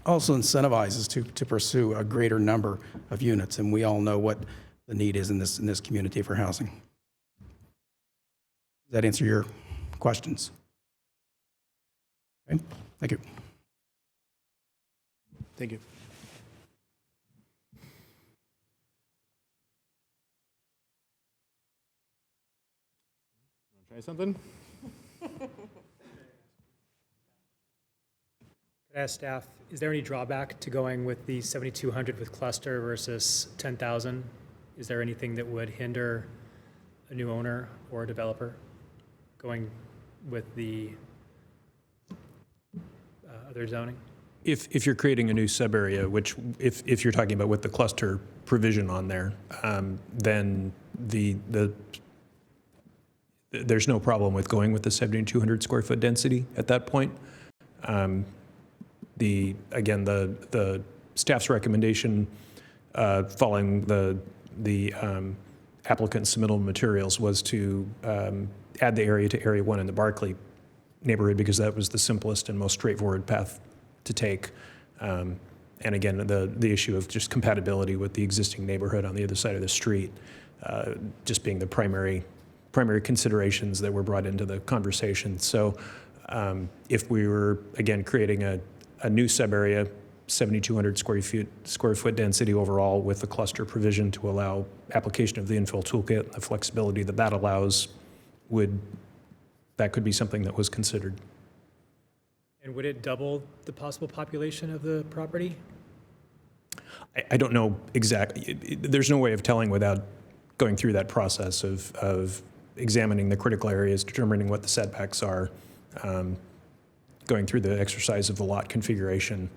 also incentivizes to pursue a greater number of units, and we all know what the need is in this community for housing. Does that answer your questions? Okay, thank you. Thank you. Try something? Could I ask staff, is there any drawback to going with the 7,200 with cluster versus 10,000? Is there anything that would hinder a new owner or a developer going with the other zoning? If you're creating a new sub-area, which if you're talking about with the cluster provision on there, then there's no problem with going with the 7,200 square foot density at that point. The staff's recommendation following the applicant's submittal materials was to add the area to Area 1 in the Barclay neighborhood because that was the simplest and most straightforward path to take. And again, the issue of just compatibility with the existing neighborhood on the other side of the street, just being the primary considerations that were brought into the conversation. So if we were, again, creating a new sub-area, 7,200 square foot density overall with the cluster provision to allow application of the infill toolkit, the flexibility that allows, that could be something that was considered. And would it double the possible population of the property? I don't know exactly. There's no way of telling without going through that process of examining the critical areas, determining what the setbacks are, going through the exercise of the lot configuration.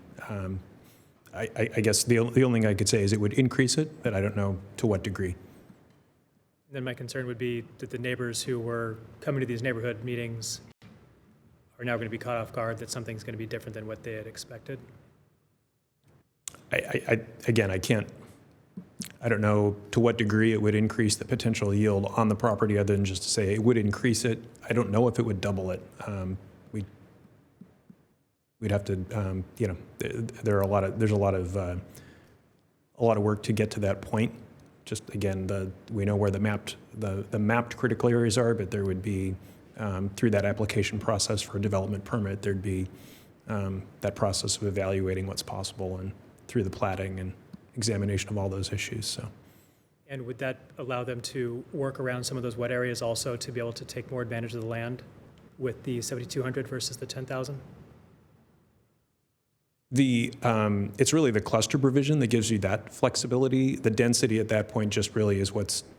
I guess the only thing I could say is it would increase it, but I don't know to what degree. Then my concern would be that the neighbors who were coming to these neighborhood meetings are now going to be caught off guard that something's going to be different than what they had expected. Again, I don't know to what degree it would increase the potential yield on the property other than just to say it would increase it. I don't know if it would double it. We'd have to, there's a lot of work to get to that point. Just again, we know where the mapped critical areas are, but there would be through that application process for a development permit, there'd be that process of evaluating what's possible and through the platting and examination of all those issues. So. And would that allow them to work around some of those wet areas also to be able to take more advantage of the land with the 7,200 versus the 10,000? It's really the cluster provision that gives you that flexibility. The density at that point just really is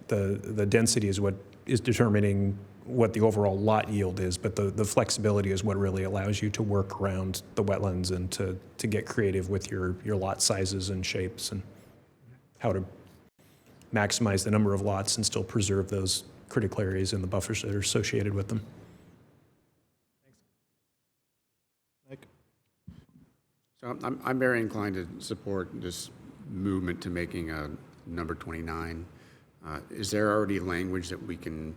the density is what is determining what the overall lot yield is, but the flexibility is what really allows you to work around the wetlands and to get creative with your lot sizes and shapes and how to maximize the number of lots and still preserve those critical areas and the buffers that are associated with them. So I'm very inclined to support this movement to making a number 29. Is there already language that we can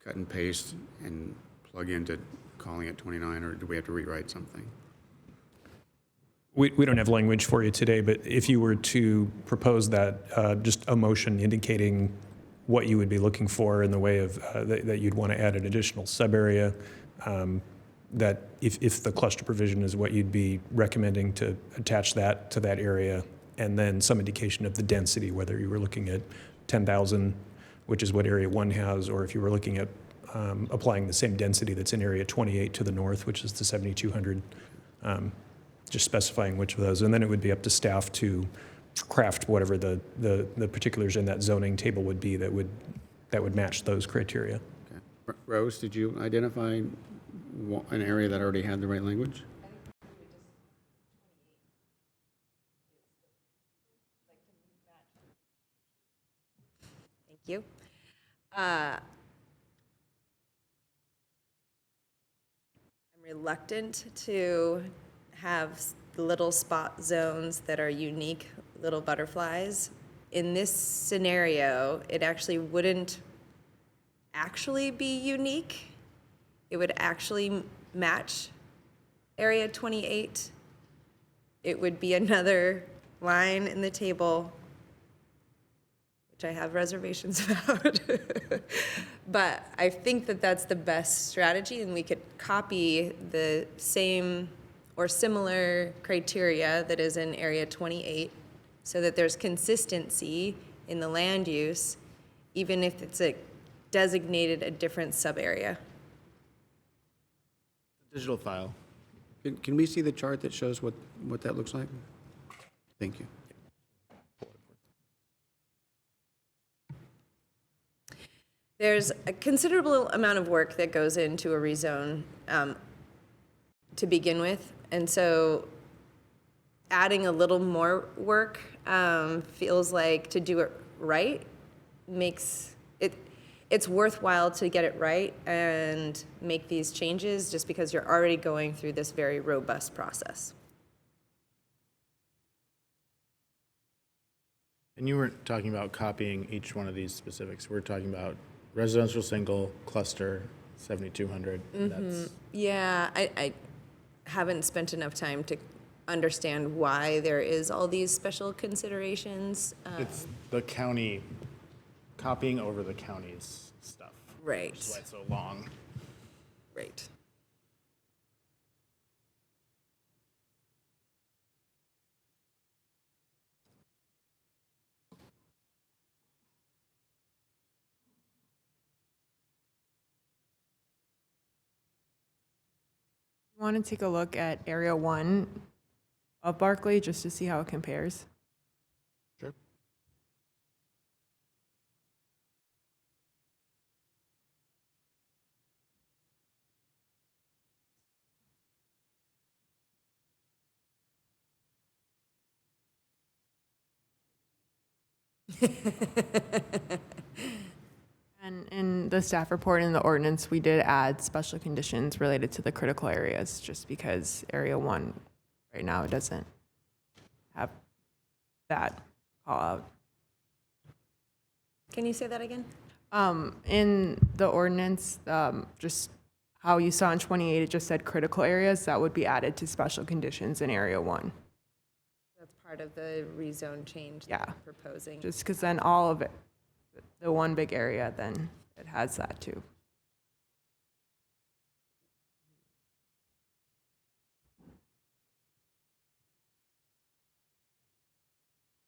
cut and paste and plug into calling it 29, or do we have to rewrite something? We don't have language for you today, but if you were to propose that, just a motion indicating what you would be looking for in the way of that you'd want to add an additional sub-area, that if the cluster provision is what you'd be recommending to attach that to that area, and then some indication of the density, whether you were looking at 10,000, which is what Area 1 has, or if you were looking at applying the same density that's in Area 28 to the north, which is the 7,200, just specifying which of those. And then it would be up to staff to craft whatever the particulars in that zoning table would be that would match those criteria. Okay. Rose, did you identify an area that already had the right language? Thank you. I'm reluctant to have the little spot zones that are unique little butterflies. In this scenario, it actually wouldn't actually be unique. It would actually match Area 28. It would be another line in the table, which I have reservations about. But I think that that's the best strategy, and we could copy the same or similar criteria that is in Area 28, so that there's consistency in the land use, even if it's designated a different sub-area. Digital file. Can we see the chart that shows what that looks like? Thank you. There's a considerable amount of work that goes into a rezone to begin with, and so adding a little more work feels like, to do it right, makes it's worthwhile to get it right and make these changes, just because you're already going through this very robust process. And you weren't talking about copying each one of these specifics. We're talking about residential single, cluster, 7,200. That's Yeah, I haven't spent enough time to understand why there is all these special considerations. it's the county, copying over the county's stuff. Right. Which is why it's so long. Right. You want to take a look at Area 1 of Barclay just to see how it compares? Sure. And in the staff report and the ordinance, we did add special conditions related to the critical areas, just because Area 1 right now doesn't have that call out. Can you say that again? In the ordinance, just how you saw in 28, it just said critical areas, that would be added to special conditions in Area 1. That's part of the rezone change that Yeah. we're proposing. Just because then all of it, the one big area, then it has that too.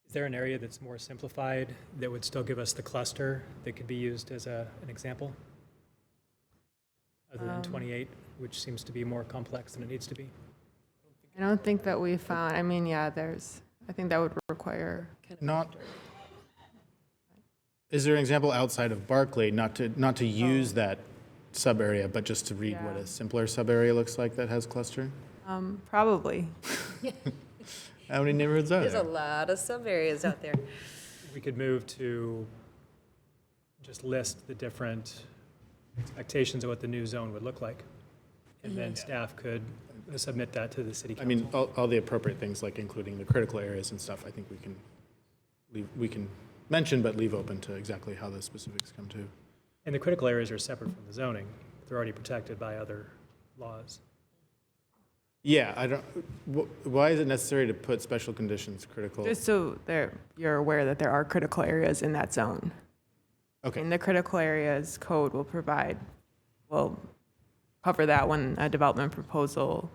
Is there an area that's more simplified that would still give us the cluster that could be used as an example? Other than 28, which seems to be more complex than it needs to be? I don't think that we found, I mean, yeah, I think that would require, Not. Is there an example outside of Barclay, not to use that sub area, but just to read what Yeah. a simpler sub area looks like that has cluster? probably. How many neighborhoods are There's a there? lot of sub-areas out there. We could move to just list the different expectations of what the new zone would look like. And then staff could submit that to the city I council. mean, all the appropriate things, like including the critical areas and stuff, I think we can mention, but leave open to exactly how the specifics come to. And the critical areas are separate from the zoning. They're already protected by other laws. Yeah, why is it necessary to put special conditions critical? Just so you're aware that there are critical areas in that zone. Okay. And the critical areas code will cover that when a development proposal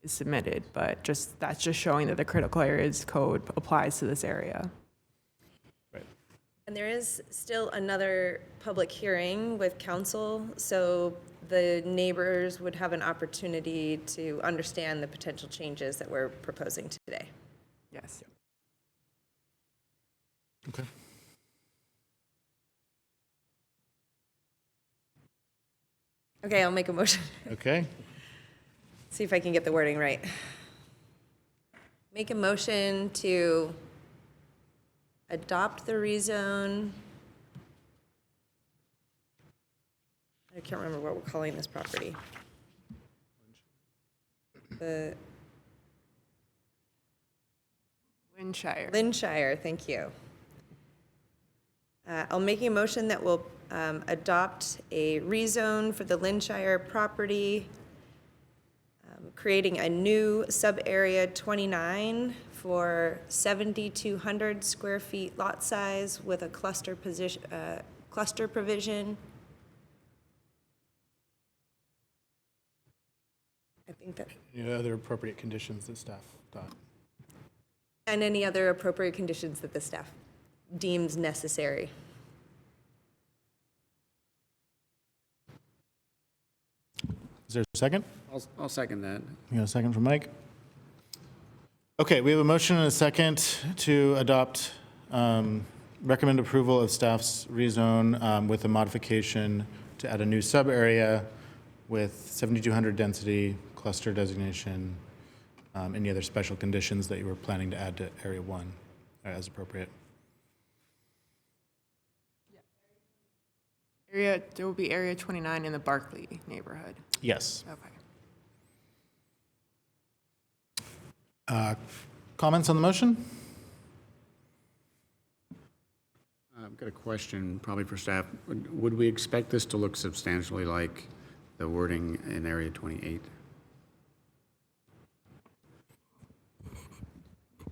is submitted, but that's just showing that the critical areas code applies to this area. Right. And there is still another public hearing with council, so the neighbors would have an opportunity to understand the potential changes that we're proposing today. Yes. Okay. Okay, I'll make a motion. Okay. See if I can get the wording right. Make a motion to adopt the rezone. I can't remember what we're calling this property. The Linshire, thank you. I'll make a motion that will adopt a rezone for the Linshire property, creating a new sub-area 29 for 7,200 square feet lot size with a cluster provision. think that, Any other appropriate conditions that staff thought? and any other appropriate conditions that the staff deems necessary. Is there a second? I'll second that. You got a second from Mike? Okay, we have a motion and a second to adopt, recommend approval of staff's rezone with a modification to add a new sub-area with 7,200 density, cluster designation, any other special conditions that you were planning to add to Area 1 as appropriate. There will be Area 29 in the Barclay neighborhood. Yes. Okay. Comments on the motion? I've got a question, probably for staff. Would we expect this to look substantially like the wording in Area 28?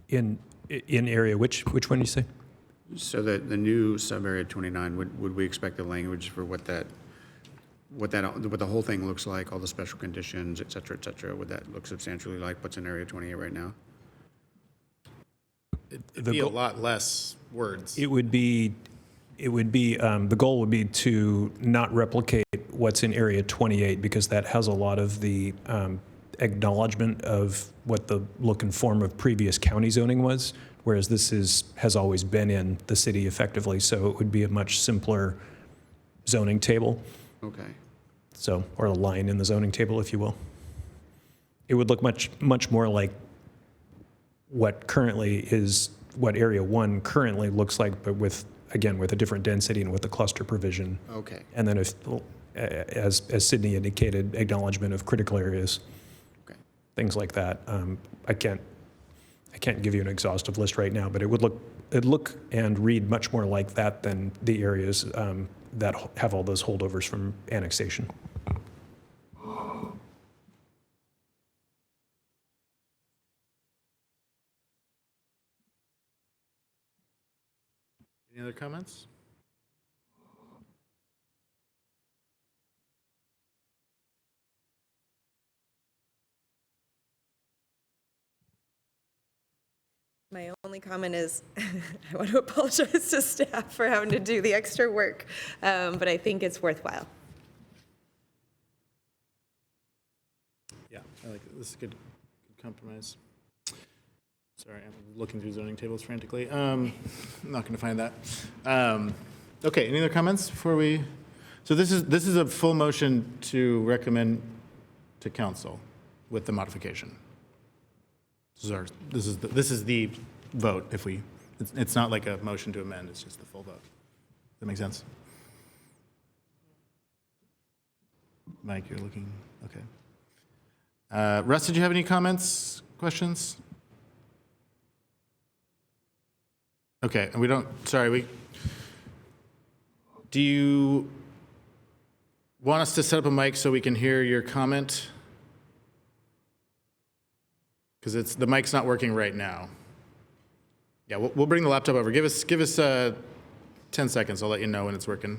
In area, which one do you say? So that the new sub-area 29, would we expect the language for what the whole thing looks like, all the special conditions, et cetera, would that look substantially like what's in Area 28 right now? It'd be a lot less words. It would be, the goal would be to not replicate what's in Area 28 because that has a lot of the acknowledgement of what the look and form of previous county zoning was, whereas this has always been in the city effectively, so it would be a much simpler zoning table. Okay. So, or a line in the zoning table, if you will. It would look much more like what Area 1 currently looks like, but with a different density and with the cluster provision. Okay. And then as Sydney indicated, acknowledgement of critical areas. Okay. Things like that. I can't give you an exhaustive list right now, but it'd look and read much more like that than the areas that have all those holdovers from annexation. Any other comments? My only comment is I want to apologize to staff for having to do the extra work, but I think it's worthwhile. Yeah, I like it. This is a good compromise. Sorry, I'm looking through zoning tables frantically. I'm not going to find that. Okay, any other comments before we? So this is a full motion to recommend to council with the modification. This is the vote. If we, it's not like a motion to amend. It's just the full vote. Does that make sense? Mike, you're looking okay. Russ, did you have any comments, questions? Okay, and we don't, sorry, do you want us to set up a mic so we can hear your comment? Because the mic's not working right now. Yeah, we'll bring the laptop over. Give us 10 seconds. I'll let you know when it's working.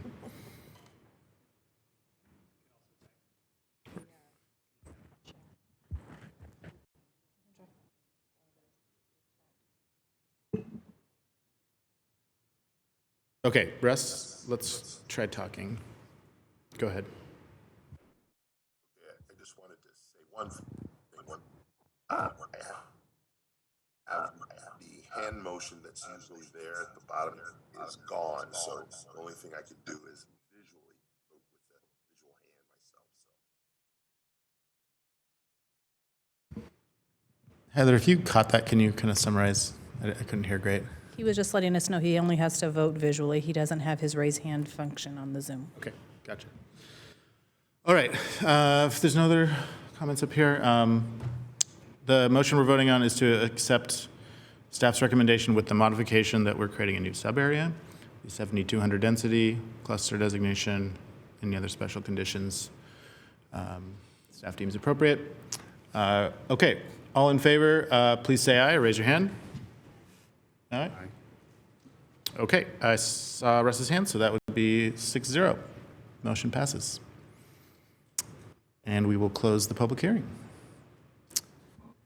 Okay, Russ, let's try talking. Go ahead. Yeah, I just wanted to say one thing. I have the hand motion that's usually there at the bottom is gone, so the only thing I could do is visually vote with that visual hand myself. So. Heather, if you caught that, can you kind of summarize? I couldn't hear great. He was just letting us know he only has to vote visually. He doesn't have his raise hand function on the Zoom. Okay, gotcha. All right, if there's no other comments up here, the motion we're voting on is to accept staff's recommendation with the modification that we're creating a new sub-area, the 7,200 density, cluster designation, any other special conditions staff deems appropriate. Okay, all in favor, please say aye or raise your hand. Aye. Okay, I saw Russ's hand, so that would be 6-0. Motion passes. And we will close the public hearing.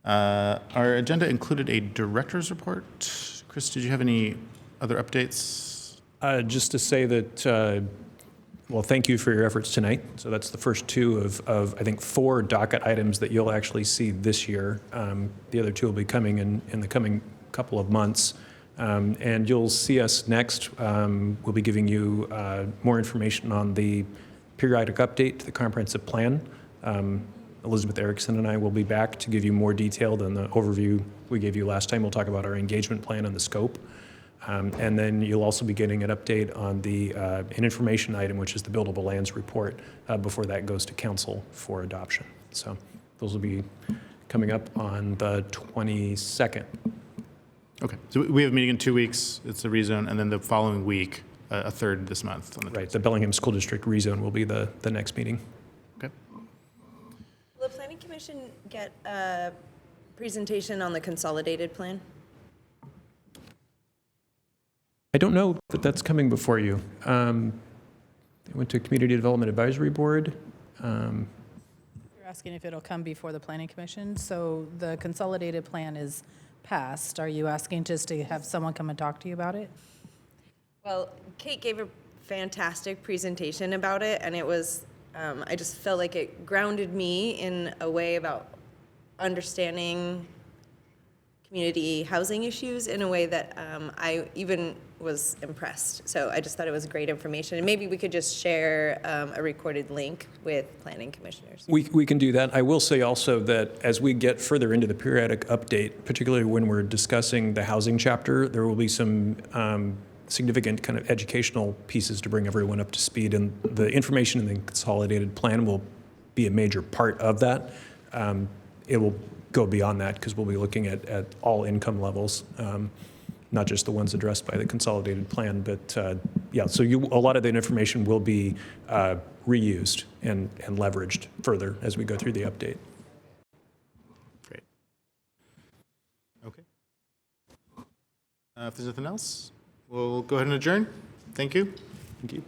Our agenda included a director's report. Chris, did you have any other updates? Just to say that, well, thank you for your efforts tonight. So that's the first two of I think, 4 docket items that you'll actually see this year. The other 2 will be coming in the coming couple of months. And you'll see us next. We'll be giving you more information on the periodic update to the comprehensive plan. Elizabeth Erickson and I will be back to give you more detail than the overview we gave you last time. We'll talk about our engagement plan and the scope. And then you'll also be getting an update on an information item, which is the buildable lands report, before that goes to council for adoption. So those will be coming up on the 22nd. Okay, so we have a meeting in 2 weeks. It's a rezone, and then the following week, a third this month. On the Right, the Bellingham School District rezone will be the next meeting. Okay. Will the Planning Commission get a presentation on the consolidated plan? I don't know that that's coming before you. I went to Community Development Advisory Board. You're asking if it'll come before the planning commission. So the consolidated plan is passed. Are you asking just to have someone come and talk to you about it? Well, Kate gave a fantastic presentation about it, and it was, I just felt like it grounded me in a way about understanding community housing issues in a way that I even was impressed. So I just thought it was great information. And maybe we could just share a recorded link with planning commissioners. We can do that. I will say also that as we get further into the periodic update, particularly when we're discussing the housing chapter, there will be some significant kind of educational pieces to bring everyone up to speed. And the information in the consolidated plan will be a major part of that. It will go beyond that because we'll be looking at all income levels, not just the ones addressed by the consolidated plan. But yeah, so a lot of that information will be reused and leveraged further as we go through the update. Great. Okay. If there's nothing else, we'll go ahead and adjourn. Thank you. Thank you.